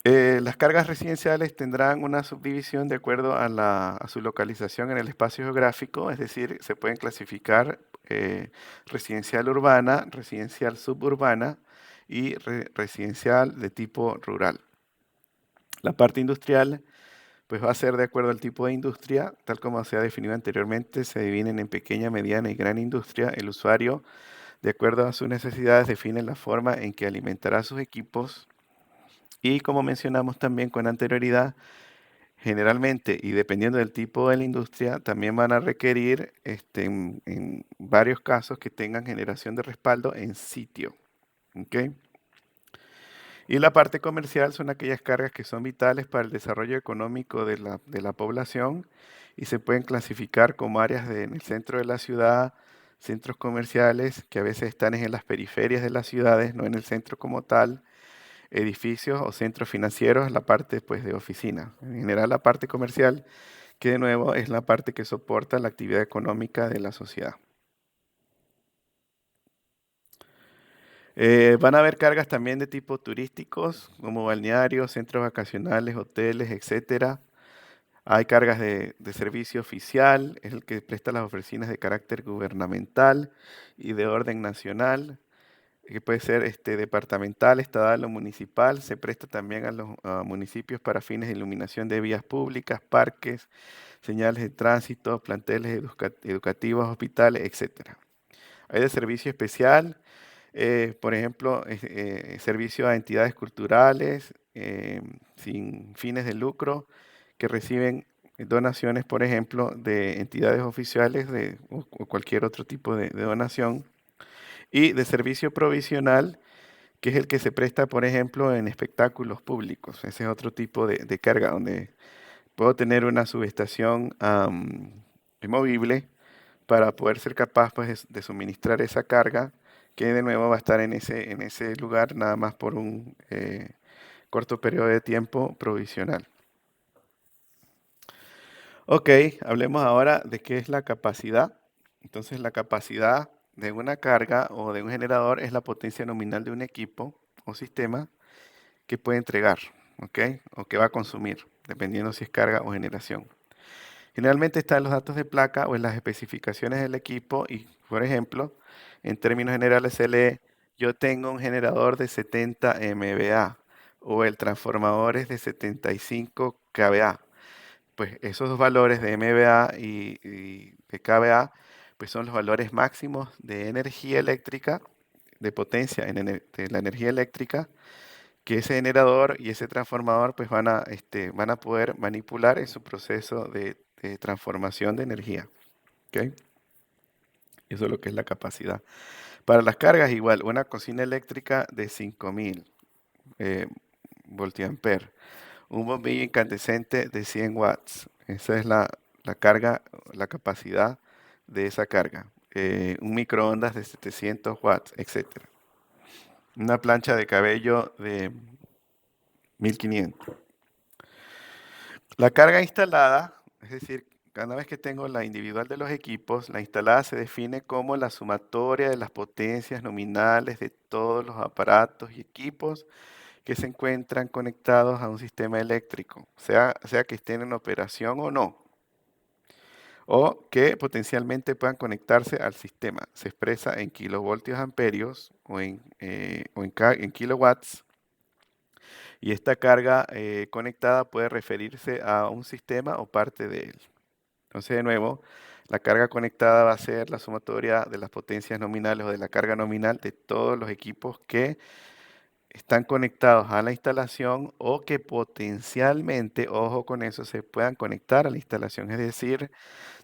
Las cargas residenciales tendrán una subdivisión de acuerdo a su localización en el espacio geográfico, es decir, se pueden clasificar residencial urbana, residencial suburbana y residencial de tipo rural. La parte industrial pues va a ser de acuerdo al tipo de industria, tal como se ha definido anteriormente, se dividen en pequeña, mediana y gran industria. El usuario, de acuerdo a sus necesidades, define la forma en que alimentará sus equipos y, como mencionamos también con anterioridad, generalmente y dependiendo del tipo de la industria, también van a requerir en varios casos que tengan generación de respaldo en sitio. ¿Ok? Y la parte comercial son aquellas cargas que son vitales para el desarrollo económico de la población y se pueden clasificar como áreas en el centro de la ciudad, centros comerciales que a veces están en las periferias de las ciudades, no en el centro como tal, edificios o centros financieros, la parte pues de oficina. En general la parte comercial, que de nuevo es la parte que soporta la actividad económica de la sociedad. Van a haber cargas también de tipo turísticos, como balnearios, centros vacacionales, hoteles, etcétera. Hay cargas de servicio oficial, es el que presta las oficinas de carácter gubernamental y de orden nacional, que puede ser departamental, estatal o municipal. Se presta también a los municipios para fines de iluminación de vías públicas, parques, señales de tránsito, planteles educativos, hospitales, etcétera. Hay de servicio especial, por ejemplo, servicio a entidades culturales sin fines de lucro que reciben donaciones, por ejemplo, de entidades oficiales o cualquier otro tipo de donación. Y de servicio provisional, que es el que se presta, por ejemplo, en espectáculos públicos. Ese es otro tipo de carga, donde puedo tener una subestación movible para poder ser capaz pues, de suministrar esa carga, que de nuevo va a estar en ese lugar nada más por un corto periodo de tiempo provisional. Ok, hablemos ahora de qué es la capacidad. Entonces, la capacidad de una carga o de un generador es la potencia nominal de un equipo o sistema que puede entregar, ¿ok? O que va a consumir, dependiendo si es carga o generación. Generalmente está en los datos de placa o en las especificaciones del equipo y, por ejemplo, en términos generales se lee, yo tengo un generador de 70 MVA o el transformador es de 75 kVA. Pues esos dos valores de MVA y de kVA pues son los valores máximos de energía eléctrica, de potencia de la energía eléctrica que ese generador y ese transformador pues van a poder manipular en su proceso de transformación de energía. ¿Ok? Eso es lo que es la capacidad. Para las cargas igual, una cocina eléctrica de 5000 voltiamperes, un bombillo incandescente de 100 watts. Esa es la carga, la capacidad de esa carga. Un microondas de 700 watts, etcétera. Una plancha de cabello de 1500. La carga instalada, es decir, cada vez que tengo la individual de los equipos, la instalada se define como la sumatoria de las potencias nominales de todos los aparatos y equipos que se encuentran conectados a un sistema eléctrico, sea que estén en operación o no, o que potencialmente puedan conectarse al sistema. Se expresa en kilovoltios amperios o en kilowatts. Y esta carga conectada puede referirse a un sistema o parte de él. Entonces, de nuevo, la carga conectada va a ser la sumatoria de las potencias nominales o de la carga nominal de todos los equipos que están conectados a la instalación o que potencialmente, ojo con eso, se puedan conectar a la instalación. Es decir,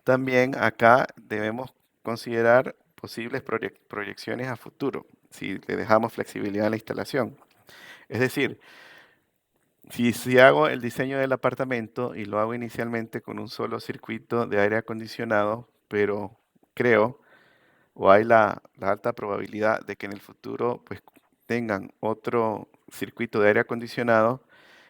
también acá debemos considerar posibles proyecciones a futuro, si le dejamos flexibilidad a la instalación. Es decir, si hago el diseño del apartamento y lo hago inicialmente con un solo circuito de aire acondicionado, pero creo o hay la alta probabilidad de que en el futuro pues tengan otro circuito de aire acondicionado,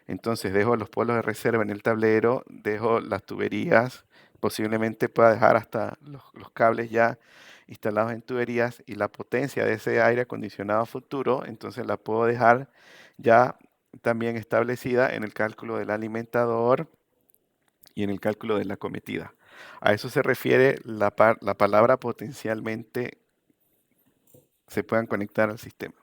entonces dejo los polos de reserva en el tablero, dejo las tuberías, posiblemente pueda dejar hasta los cables ya instalados en tuberías y la potencia de ese aire acondicionado futuro, entonces la puedo dejar ya también establecida en el cálculo del alimentador y en el cálculo de la acometida. A eso se refiere la palabra potencialmente se puedan conectar al sistema.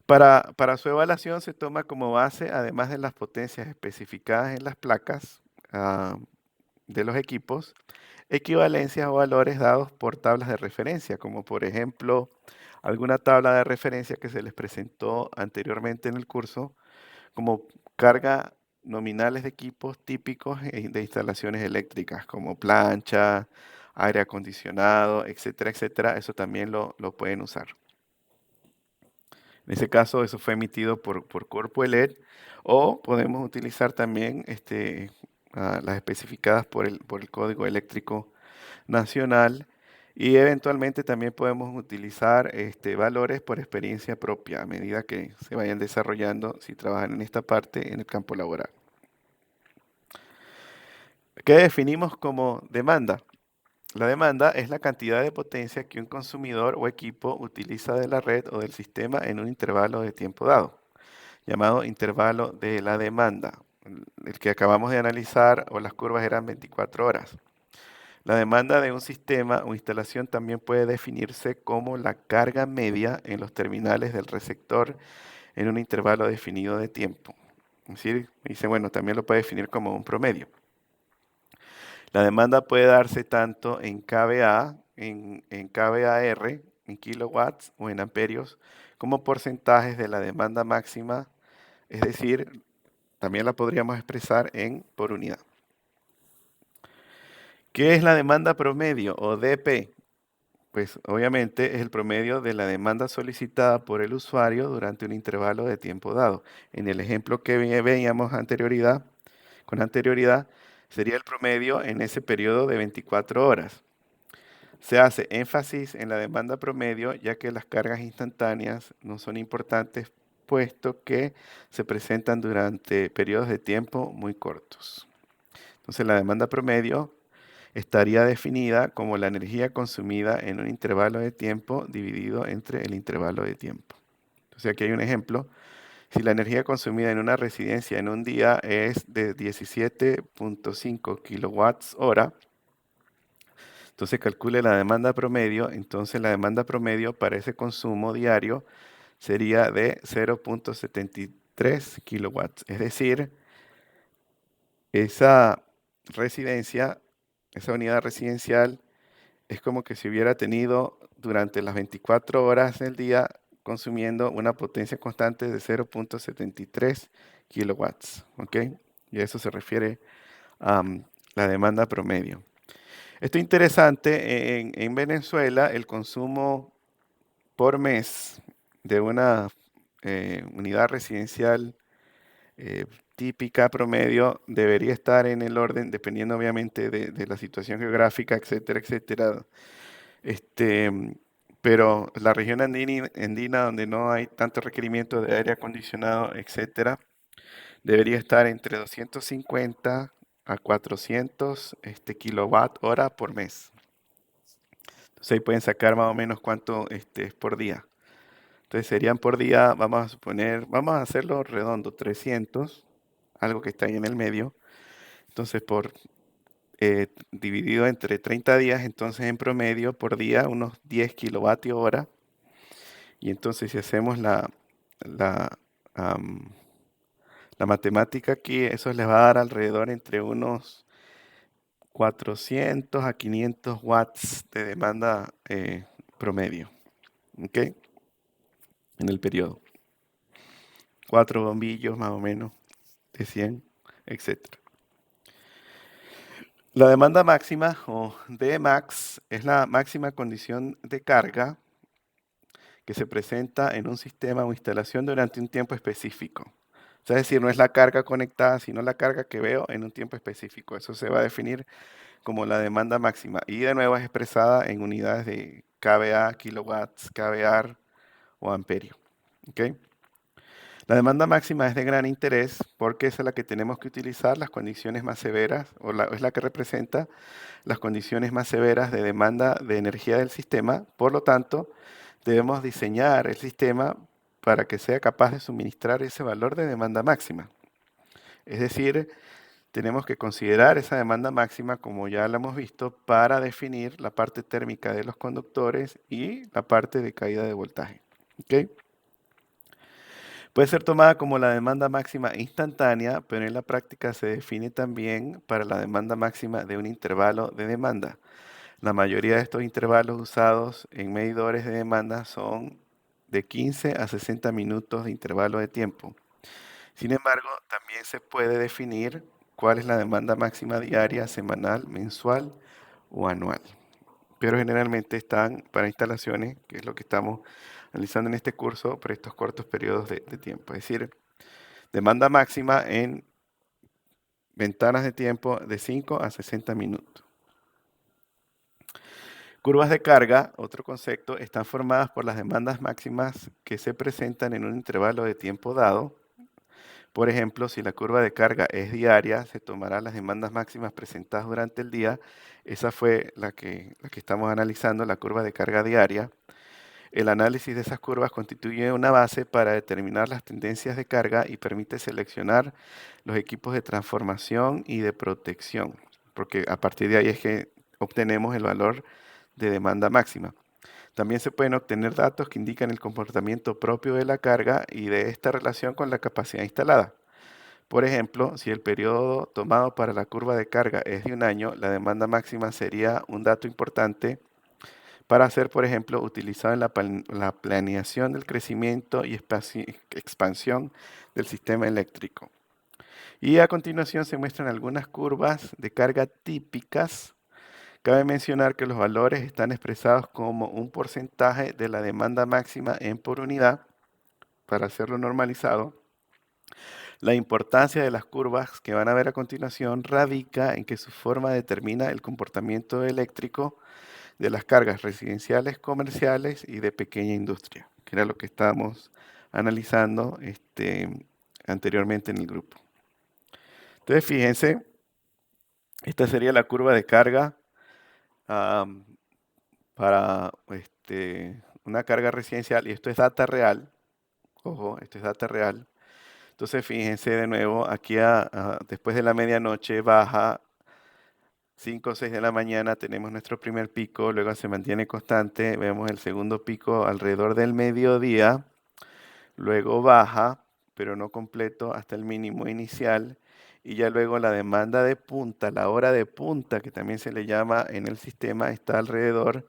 Para su evaluación se toma como base, además de las potencias especificadas en las placas de los equipos, equivalencias o valores dados por tablas de referencia, como por ejemplo alguna tabla de referencia que se les presentó anteriormente en el curso, como carga nominales de equipos típicos de instalaciones eléctricas, como plancha, aire acondicionado, etcétera, etcétera. Eso también lo pueden usar. En ese caso, eso fue emitido por Corpo LED, o podemos utilizar también las especificadas por el Código Eléctrico Nacional, y eventualmente también podemos utilizar valores por experiencia propia a medida que se vayan desarrollando si trabajan en esta parte en el campo laboral. ¿Qué definimos como demanda? La demanda es la cantidad de potencia que un consumidor o equipo utiliza de la red o del sistema en un intervalo de tiempo dado, llamado intervalo de la demanda, el que acabamos de analizar, o las curvas eran 24 horas. La demanda de un sistema o instalación también puede definirse como la carga media en los terminales del receptor en un intervalo definido de tiempo. Es decir, dice, bueno, también lo puede definir como un promedio. La demanda puede darse tanto en kVA, en kVAR, en kilowatts o en amperios, como porcentajes de la demanda máxima, es decir, también la podríamos expresar en por unidad. ¿Qué es la demanda promedio o DP? Pues obviamente es el promedio de la demanda solicitada por el usuario durante un intervalo de tiempo dado. En el ejemplo que veíamos con anterioridad, sería el promedio en ese periodo de 24 horas. Se hace énfasis en la demanda promedio, ya que las cargas instantáneas no son importantes, puesto que se presentan durante periodos de tiempo muy cortos. Entonces la demanda promedio estaría definida como la energía consumida en un intervalo de tiempo dividido entre el intervalo de tiempo. Entonces aquí hay un ejemplo. Si la energía consumida en una residencia en un día es de 17.5 kilowatts hora, entonces calcule la demanda promedio. Entonces la demanda promedio para ese consumo diario sería de 0.73 kilowatts. Es decir, esa residencia, esa unidad residencial, es como que si hubiera tenido durante las 24 horas del día consumiendo una potencia constante de 0.73 kilowatts, ¿ok? Y a eso se refiere la demanda promedio. Esto es interesante, en Venezuela el consumo por mes de una unidad residencial típica promedio debería estar en el orden, dependiendo obviamente de la situación geográfica, etcétera, etcétera. Pero la región andina, donde no hay tanto requerimiento de aire acondicionado, etcétera, debería estar entre 250 a 400 kilowatt hora por mes. Entonces ahí pueden sacar más o menos cuánto es por día. Entonces serían por día, vamos a suponer, vamos a hacerlo redondo, 300, algo que está ahí en el medio. Entonces dividido entre 30 días, entonces en promedio por día unos 10 kilovatios hora. Y entonces si hacemos la matemática aquí, eso les va a dar alrededor entre unos 400 a 500 watts de demanda promedio, ¿ok? En el periodo. 4 bombillos más o menos de 100, etc. La demanda máxima, o Dmax, es la máxima condición de carga que se presenta en un sistema o instalación durante un tiempo específico. O sea, es decir, no es la carga conectada, sino la carga que veo en un tiempo específico. Eso se va a definir como la demanda máxima. Y de nuevo es expresada en unidades de kVA, kilowatts, kVAR o amperio. ¿Okay? La demanda máxima es de gran interés porque es la que tenemos que utilizar las condiciones más severas, o es la que representa las condiciones más severas de demanda de energía del sistema. Por lo tanto, debemos diseñar el sistema para que sea capaz de suministrar ese valor de demanda máxima. Es decir, tenemos que considerar esa demanda máxima, como ya la hemos visto, para definir la parte térmica de los conductores y la parte de caída de voltaje. ¿Ok? Puede ser tomada como la demanda máxima instantánea, pero en la práctica se define también para la demanda máxima de un intervalo de demanda. La mayoría de estos intervalos usados en medidores de demanda son de 15 a 60 minutos de intervalo de tiempo. Sin embargo, también se puede definir cuál es la demanda máxima diaria, semanal, mensual o anual. Pero generalmente están para instalaciones, que es lo que estamos analizando en este curso, para estos cortos periodos de tiempo. Es decir, demanda máxima en ventanas de tiempo de 5 a 60 minutos. Curvas de carga, otro concepto, están formadas por las demandas máximas que se presentan en un intervalo de tiempo dado. Por ejemplo, si la curva de carga es diaria, se tomarán las demandas máximas presentadas durante el día. Esa fue la que estamos analizando, la curva de carga diaria. El análisis de esas curvas constituye una base para determinar las tendencias de carga y permite seleccionar los equipos de transformación y de protección, porque a partir de ahí es que obtenemos el valor de demanda máxima. También se pueden obtener datos que indican el comportamiento propio de la carga y de esta relación con la capacidad instalada. Por ejemplo, si el periodo tomado para la curva de carga es de un año, la demanda máxima sería un dato importante para ser, por ejemplo, utilizado en la planeación del crecimiento y expansión del sistema eléctrico. Y a continuación se muestran algunas curvas de carga típicas. Cabe mencionar que los valores están expresados como un porcentaje de la demanda máxima en por unidad, para hacerlo normalizado. La importancia de las curvas que van a ver a continuación radica en que su forma determina el comportamiento eléctrico de las cargas residenciales, comerciales y de pequeña industria, que era lo que estábamos analizando anteriormente en el grupo. Entonces, fíjense, esta sería la curva de carga para una carga residencial, y esto es data real. Ojo, esto es data real. Entonces, fíjense de nuevo, aquí después de la medianoche baja 5 o 6 de la mañana, tenemos nuestro primer pico, luego se mantiene constante, vemos el segundo pico alrededor del mediodía, luego baja, pero no completo, hasta el mínimo inicial, y ya luego la demanda de punta, la hora de punta, que también se le llama en el sistema, está alrededor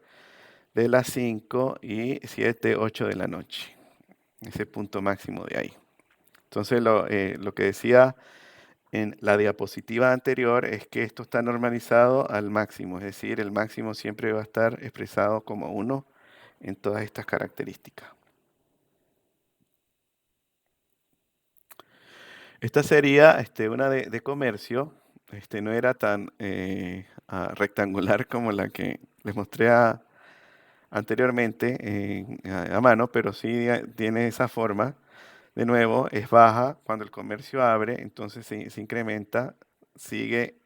de las 5 y 7, 8 de la noche, ese punto máximo de ahí. Entonces, lo que decía en la diapositiva anterior es que esto está normalizado al máximo, es decir, el máximo siempre va a estar expresado como 1 en todas estas características. Esta sería una de comercio, no era tan rectangular como la que les mostré anteriormente a mano, pero sí tiene esa forma. De nuevo, es baja cuando el comercio abre, entonces se incrementa, sigue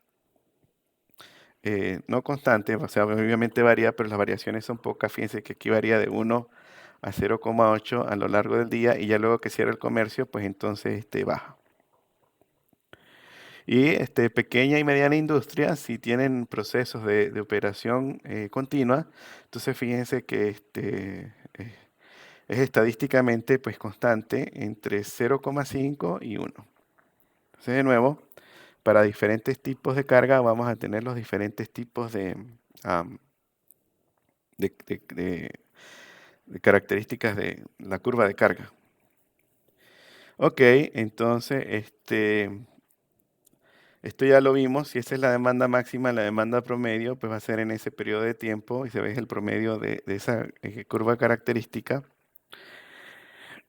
no constante, o sea, obviamente varía, pero las variaciones son pocas. Fíjense que aquí varía de 1 a 0,8 a lo largo del día, y ya luego que cierra el comercio, pues entonces baja. Y pequeña y mediana industria, si tienen procesos de operación continua, entonces fíjense que es estadísticamente pues constante entre 0,5 y 1. Entonces, de nuevo, para diferentes tipos de carga vamos a tener los diferentes tipos de características de la curva de carga. Ok, entonces esto ya lo vimos. Si esa es la demanda máxima, la demanda promedio, pues va a ser en ese periodo de tiempo, y se ve el promedio de esa curva característica.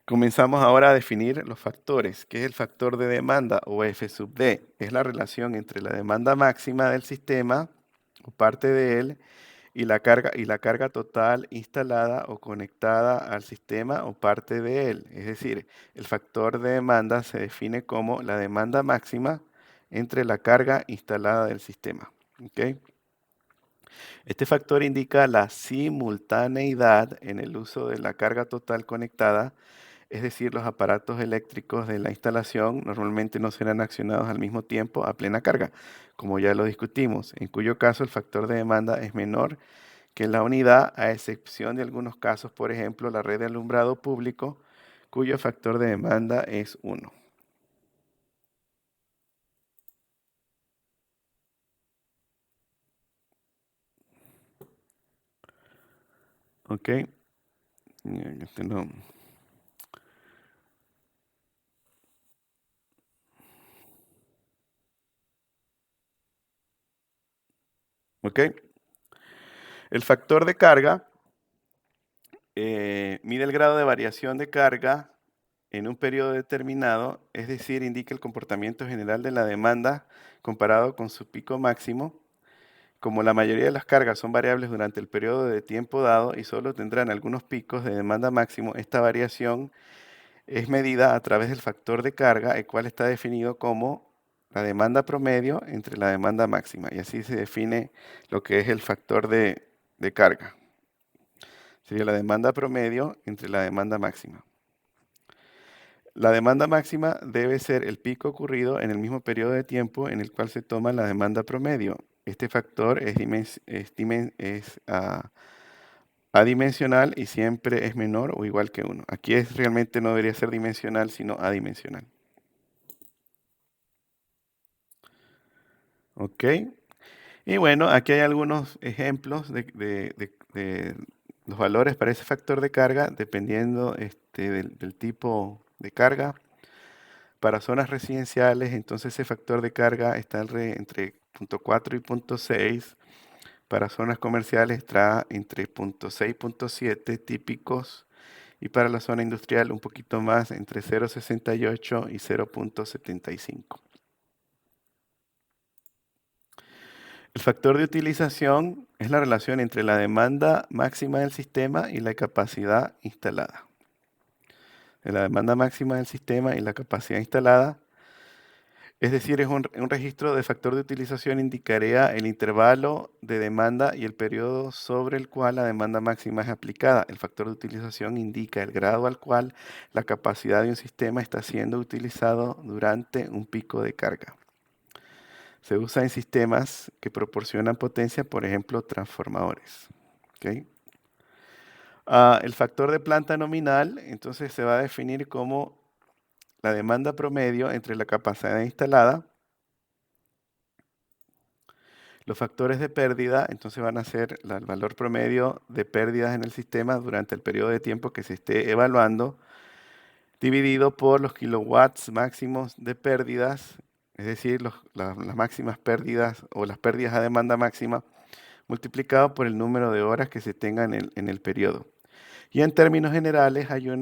Comenzamos ahora a definir los factores. ¿Qué es el factor de demanda, o F sub D? Es la relación entre la demanda máxima del sistema, o parte de él, y la carga total instalada o conectada al sistema, o parte de él. Es decir, el factor de demanda se define como la demanda máxima entre la carga instalada del sistema. ¿Okay? Este factor indica la simultaneidad en el uso de la carga total conectada es decir, los aparatos eléctricos de la instalación normalmente no serán accionados al mismo tiempo a plena carga, como ya lo discutimos, en cuyo caso el factor de demanda es menor que la unidad, a excepción de algunos casos, por ejemplo, la red de alumbrado público, cuyo factor de demanda es 1. ¿Ok? No. ¿Ok? El factor de carga mide el grado de variación de carga en un periodo determinado, es decir, indica el comportamiento general de la demanda comparado con su pico máximo. Como la mayoría de las cargas son variables durante el periodo de tiempo dado y solo tendrán algunos picos de demanda máximo, esta variación es medida a través del factor de carga, el cual está definido como la demanda promedio entre la demanda máxima. Y así se define lo que es el factor de carga. Sería la demanda promedio entre la demanda máxima. La demanda máxima debe ser el pico ocurrido en el mismo periodo de tiempo en el cual se toma la demanda promedio. Este factor es adimensional y siempre es menor o igual que 1. Aquí realmente no debería ser dimensional, sino adimensional. ¿Ok? Y bueno, aquí hay algunos ejemplos de los valores para ese factor de carga, dependiendo del tipo de carga. Para zonas residenciales, entonces ese factor de carga está entre 0.4 y 0.6. Para zonas comerciales está entre 0.6 y 0.7 típicos. Y para la zona industrial un poquito más, entre 0.68 y 0.75. El factor de utilización es la relación entre la demanda máxima del sistema y la capacidad instalada. La demanda máxima del sistema y la capacidad instalada, es decir, es un registro de factor de utilización, indicaría el intervalo de demanda y el periodo sobre el cual la demanda máxima es aplicada. El factor de utilización indica el grado al cual la capacidad de un sistema está siendo utilizado durante un pico de carga. Se usa en sistemas que proporcionan potencia, por ejemplo, transformadores. ¿Okay? El factor de planta nominal, entonces, se va a definir como la demanda promedio entre la capacidad instalada. Los factores de pérdida, entonces, van a ser el valor promedio de pérdidas en el sistema durante el periodo de tiempo que se esté evaluando, dividido por los kilowatts máximos de pérdidas, es decir, las máximas pérdidas o las pérdidas a demanda máxima, multiplicado por el número de horas que se tengan en el periodo. Y en términos generales hay un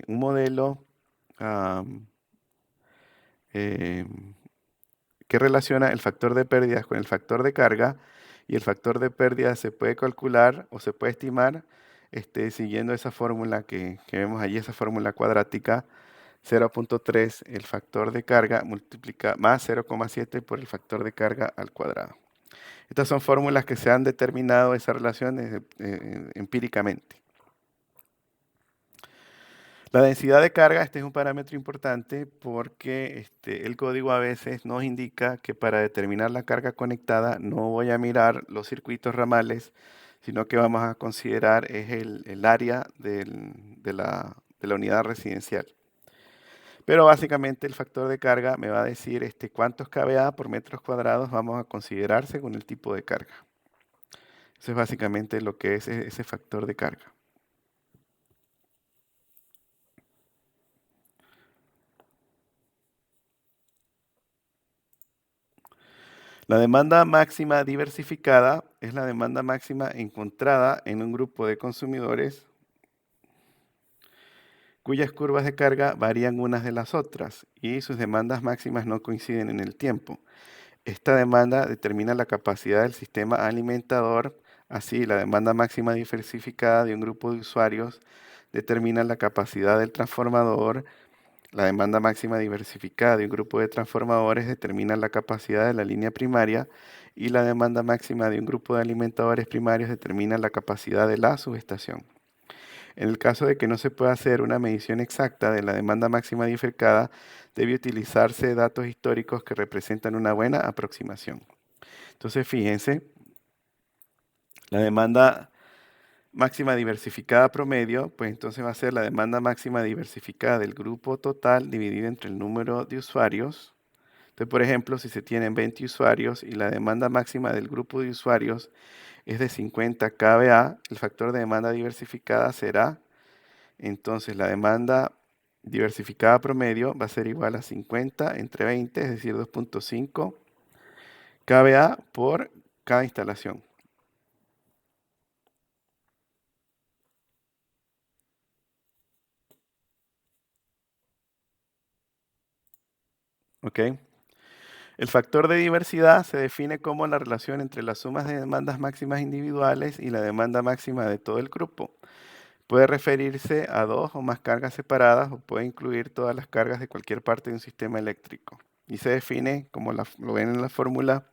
modelo que relaciona el factor de pérdidas con el factor de carga, y el factor de pérdidas se puede calcular o se puede estimar siguiendo esa fórmula que vemos allí, esa fórmula cuadrática. 0.3 el factor de carga multiplica más 0.7 por el factor de carga al cuadrado. Estas son fórmulas que se han determinado esa relación empíricamente. La densidad de carga, este es un parámetro importante porque el código a veces nos indica que para determinar la carga conectada no voy a mirar los circuitos ramales, sino que vamos a considerar es el área de la unidad residencial. Pero básicamente el factor de carga me va a decir cuántos kVA por metros cuadrados vamos a considerar según el tipo de carga. Eso es básicamente lo que es ese factor de carga. La demanda máxima diversificada es la demanda máxima encontrada en un grupo de consumidores cuyas curvas de carga varían unas de las otras y sus demandas máximas no coinciden en el tiempo. Esta demanda determina la capacidad del sistema alimentador. Así, la demanda máxima diversificada de un grupo de usuarios determina la capacidad del transformador. La demanda máxima diversificada de un grupo de transformadores determina la capacidad de la línea primaria, y la demanda máxima de un grupo de alimentadores primarios determina la capacidad de la subestación. En el caso de que no se pueda hacer una medición exacta de la demanda máxima diversificada, debe utilizarse datos históricos que representan una buena aproximación. Entonces, fíjense, la demanda máxima diversificada promedio, pues entonces va a ser la demanda máxima diversificada del grupo total dividido entre el número de usuarios. Entonces, por ejemplo, si se tienen 20 usuarios y la demanda máxima del grupo de usuarios es de 50 kVA, el factor de demanda diversificada será, entonces la demanda diversificada promedio va a ser igual a 50 entre 20, es decir, 2.5 kVA por cada instalación. ¿Ok? El factor de diversidad se define como la relación entre las sumas de demandas máximas individuales y la demanda máxima de todo el grupo. Puede referirse a dos o más cargas separadas o puede incluir todas las cargas de cualquier parte de un sistema eléctrico. Y se define, como lo ven en la fórmula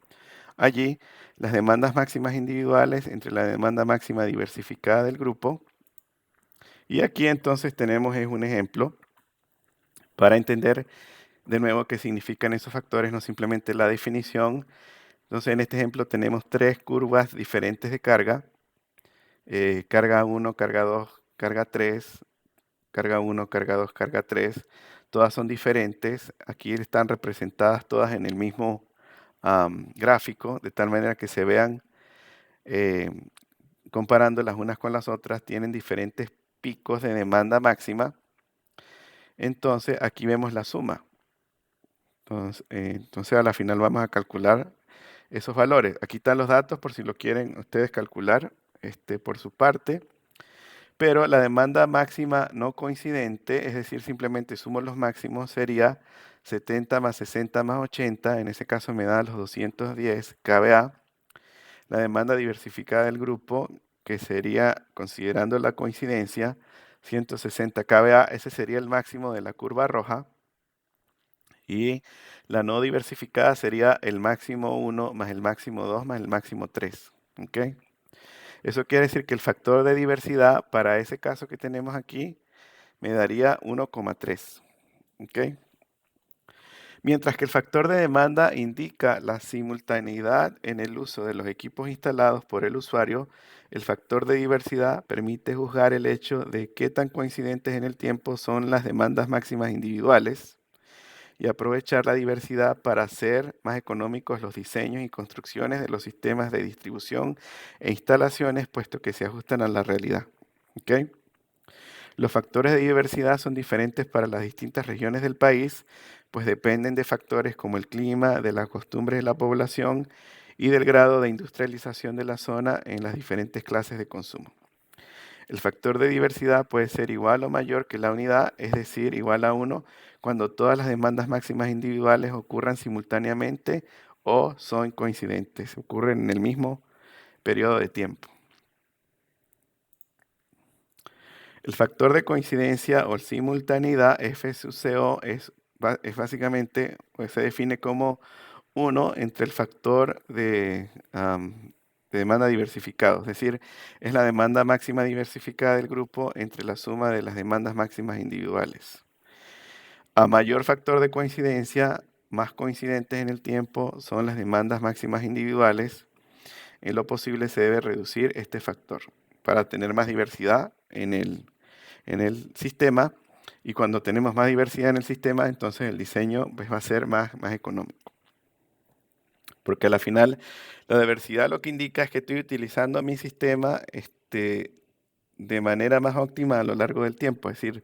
allí, las demandas máximas individuales entre la demanda máxima diversificada del grupo. Y aquí entonces tenemos un ejemplo para entender de nuevo qué significan esos factores, no simplemente la definición. Entonces en este ejemplo tenemos tres curvas diferentes de carga. Carga 1, carga 2, carga 3, carga 1, carga 2, carga 3. Todas son diferentes. Aquí están representadas todas en el mismo gráfico, de tal manera que se vean eh, comparando las unas con las otras, tienen diferentes picos de demanda máxima. Entonces aquí vemos la suma. Entonces a la final vamos a calcular esos valores. Aquí están los datos por si lo quieren ustedes calcular por su parte. Pero la demanda máxima no coincidente, es decir, simplemente sumo los máximos, sería 70 más 60 más 80. En ese caso me da los 210 kVA. La demanda diversificada del grupo, que sería, considerando la coincidencia, 160 kVA. Ese sería el máximo de la curva roja. Y la no diversificada sería el máximo 1 más el máximo 2 más el máximo 3. ¿Ok? Eso quiere decir que el factor de diversidad para ese caso que tenemos aquí me daría 1,3. ¿Ok? Mientras que el factor de demanda indica la simultaneidad en el uso de los equipos instalados por el usuario, el factor de diversidad permite juzgar el hecho de qué tan coincidentes en el tiempo son las demandas máximas individuales y aprovechar la diversidad para hacer más económicos los diseños y construcciones de los sistemas de distribución e instalaciones, puesto que se ajustan a la realidad. ¿Ok? Los factores de diversidad son diferentes para las distintas regiones del país, pues dependen de factores como el clima, de las costumbres de la población y del grado de industrialización de la zona en las diferentes clases de consumo. El factor de diversidad puede ser igual o mayor que la unidad, es decir, igual a 1, cuando todas las demandas máximas individuales ocurran simultáneamente o son coincidentes, ocurren en el mismo periodo de tiempo. El factor de coincidencia o simultaneidad, F sub CO, es básicamente, pues, se define como 1 entre el factor de demanda diversificado, es decir, es la demanda máxima diversificada del grupo entre la suma de las demandas máximas individuales. A mayor factor de coincidencia, más coincidentes en el tiempo son las demandas máximas individuales. En lo posible se debe reducir este factor para tener más diversidad en el sistema, y cuando tenemos más diversidad en el sistema, entonces el diseño pues, va a ser más económico. Porque a la final la diversidad lo que indica es que estoy utilizando mi sistema de manera más óptima a lo largo del tiempo. Es decir,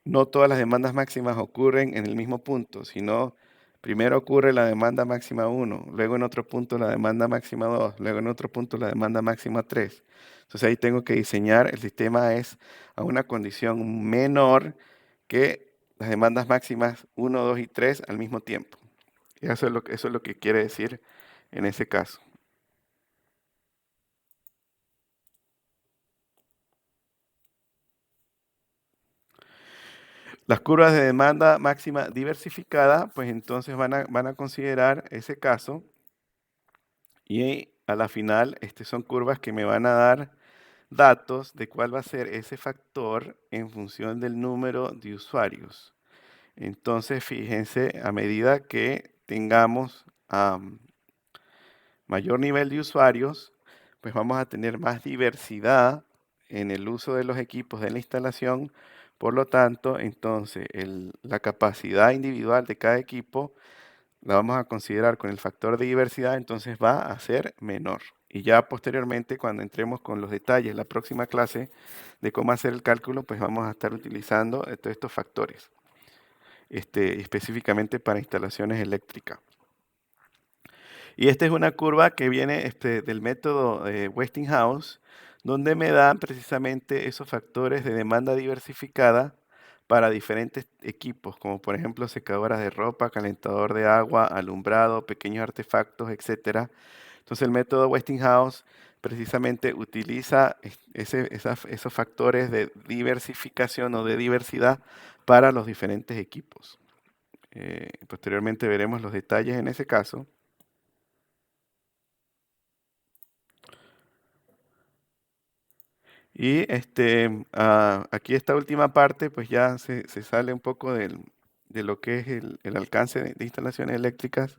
no todas las demandas máximas ocurren en el mismo punto, sino primero ocurre la demanda máxima 1, luego en otro punto la demanda máxima 2, luego en otro punto la demanda máxima 3. Entonces ahí tengo que diseñar el sistema es a una condición menor que las demandas máximas 1, 2 y 3 al mismo tiempo. Y eso es lo que quiere decir en ese caso. Las curvas de demanda máxima diversificada, pues entonces van a considerar ese caso y a la final son curvas que me van a dar datos de cuál va a ser ese factor en función del número de usuarios. Entonces, fíjense, a medida que tengamos mayor nivel de usuarios, pues vamos a tener más diversidad en el uso de los equipos de la instalación. Por lo tanto, entonces, la capacidad individual de cada equipo la vamos a considerar con el factor de diversidad, entonces va a ser menor. Y ya posteriormente, cuando entremos con los detalles, la próxima clase de cómo hacer el cálculo, pues vamos a estar utilizando todos estos factores, específicamente para instalaciones eléctricas. Y esta es una curva que viene del método Westinghouse, donde me dan precisamente esos factores de demanda diversificada para diferentes equipos, como por ejemplo secadoras de ropa, calentador de agua, alumbrado, pequeños artefactos, etcétera. Entonces el método Westinghouse precisamente utiliza esos factores de diversificación o de diversidad para los diferentes equipos. Posteriormente veremos los detalles en ese caso. Y aquí esta última parte, pues ya se sale un poco de lo que es el alcance de instalaciones eléctricas,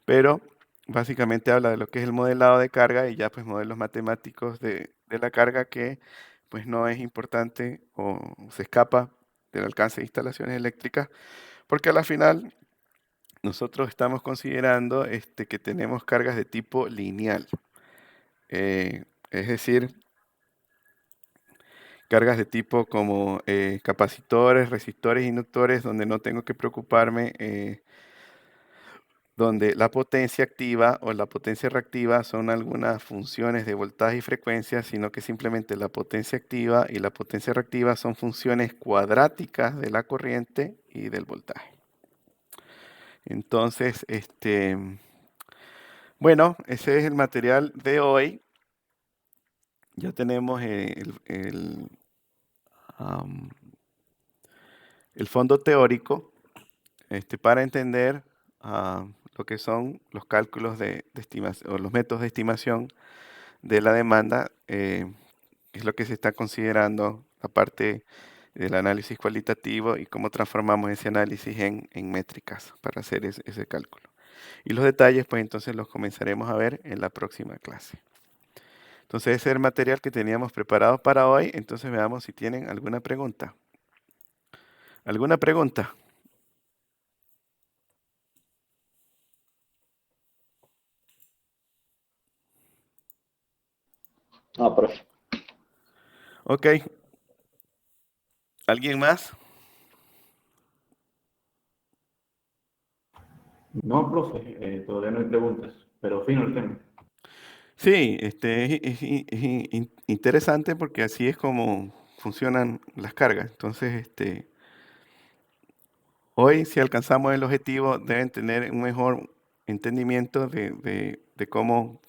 pero básicamente habla de lo que es el modelado de carga y ya pues modelos matemáticos de la carga que pues no es importante o se escapa del alcance de instalaciones eléctricas, porque a la final nosotros estamos considerando que tenemos cargas de tipo lineal. Es decir, cargas de tipo como capacitores, resistores, inductores, donde no tengo que preocuparme, donde la potencia activa o la potencia reactiva son algunas funciones de voltaje y frecuencia, sino que simplemente la potencia activa y la potencia reactiva son funciones cuadráticas de la corriente y del voltaje. Entonces, bueno, ese es el material de hoy. Ya tenemos el fondo teórico para entender lo que son los cálculos de estimación o los métodos de estimación de la demanda, es lo que se está considerando aparte del análisis cualitativo y cómo transformamos ese análisis en métricas para hacer ese cálculo. Y los detalles, pues entonces los comenzaremos a ver en la próxima clase. Entonces ese es el material que teníamos preparado para hoy. Entonces veamos si tienen alguna pregunta. ¿Alguna pregunta? No, profe. Ok. ¿Alguien más? No, profe, todavía no hay preguntas, pero fino el tema. Sí, es interesante porque así es como funcionan las cargas. Entonces, hoy si alcanzamos el objetivo deben tener un mejor entendimiento de cómo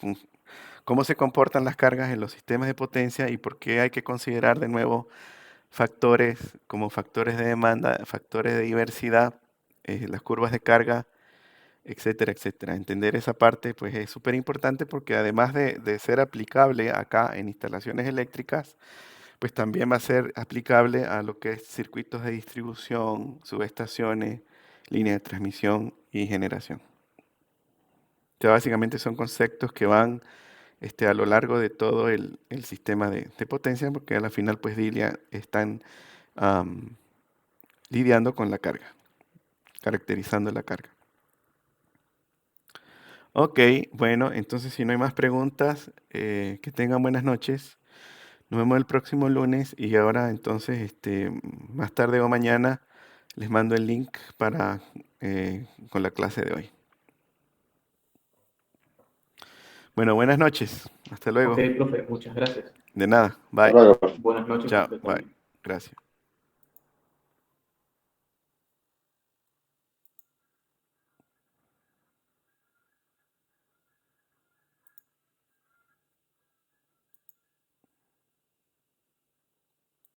se comportan las cargas en los sistemas de potencia y por qué hay que considerar de nuevo factores como factores de demanda, factores de diversidad, las curvas de carga, etcétera, etcétera. Entender esa parte pues es súper importante porque además de ser aplicable acá en instalaciones eléctricas, pues también va a ser aplicable a lo que es circuitos de distribución, subestaciones, líneas de transmisión y generación. O sea, básicamente son conceptos que van a lo largo de todo el sistema de potencia porque a la final pues están lidiando con la carga, caracterizando la carga. Ok, bueno, entonces si no hay más preguntas, que tengan buenas noches. Nos vemos el próximo lunes y ahora entonces, más tarde o mañana, les mando el link con la clase de hoy. Bueno, buenas noches. Hasta luego. Ok, profe, muchas gracias. De nada. Hasta Bye. luego, profe. Buenas noches a Chao. usted Bye. también. Gracias.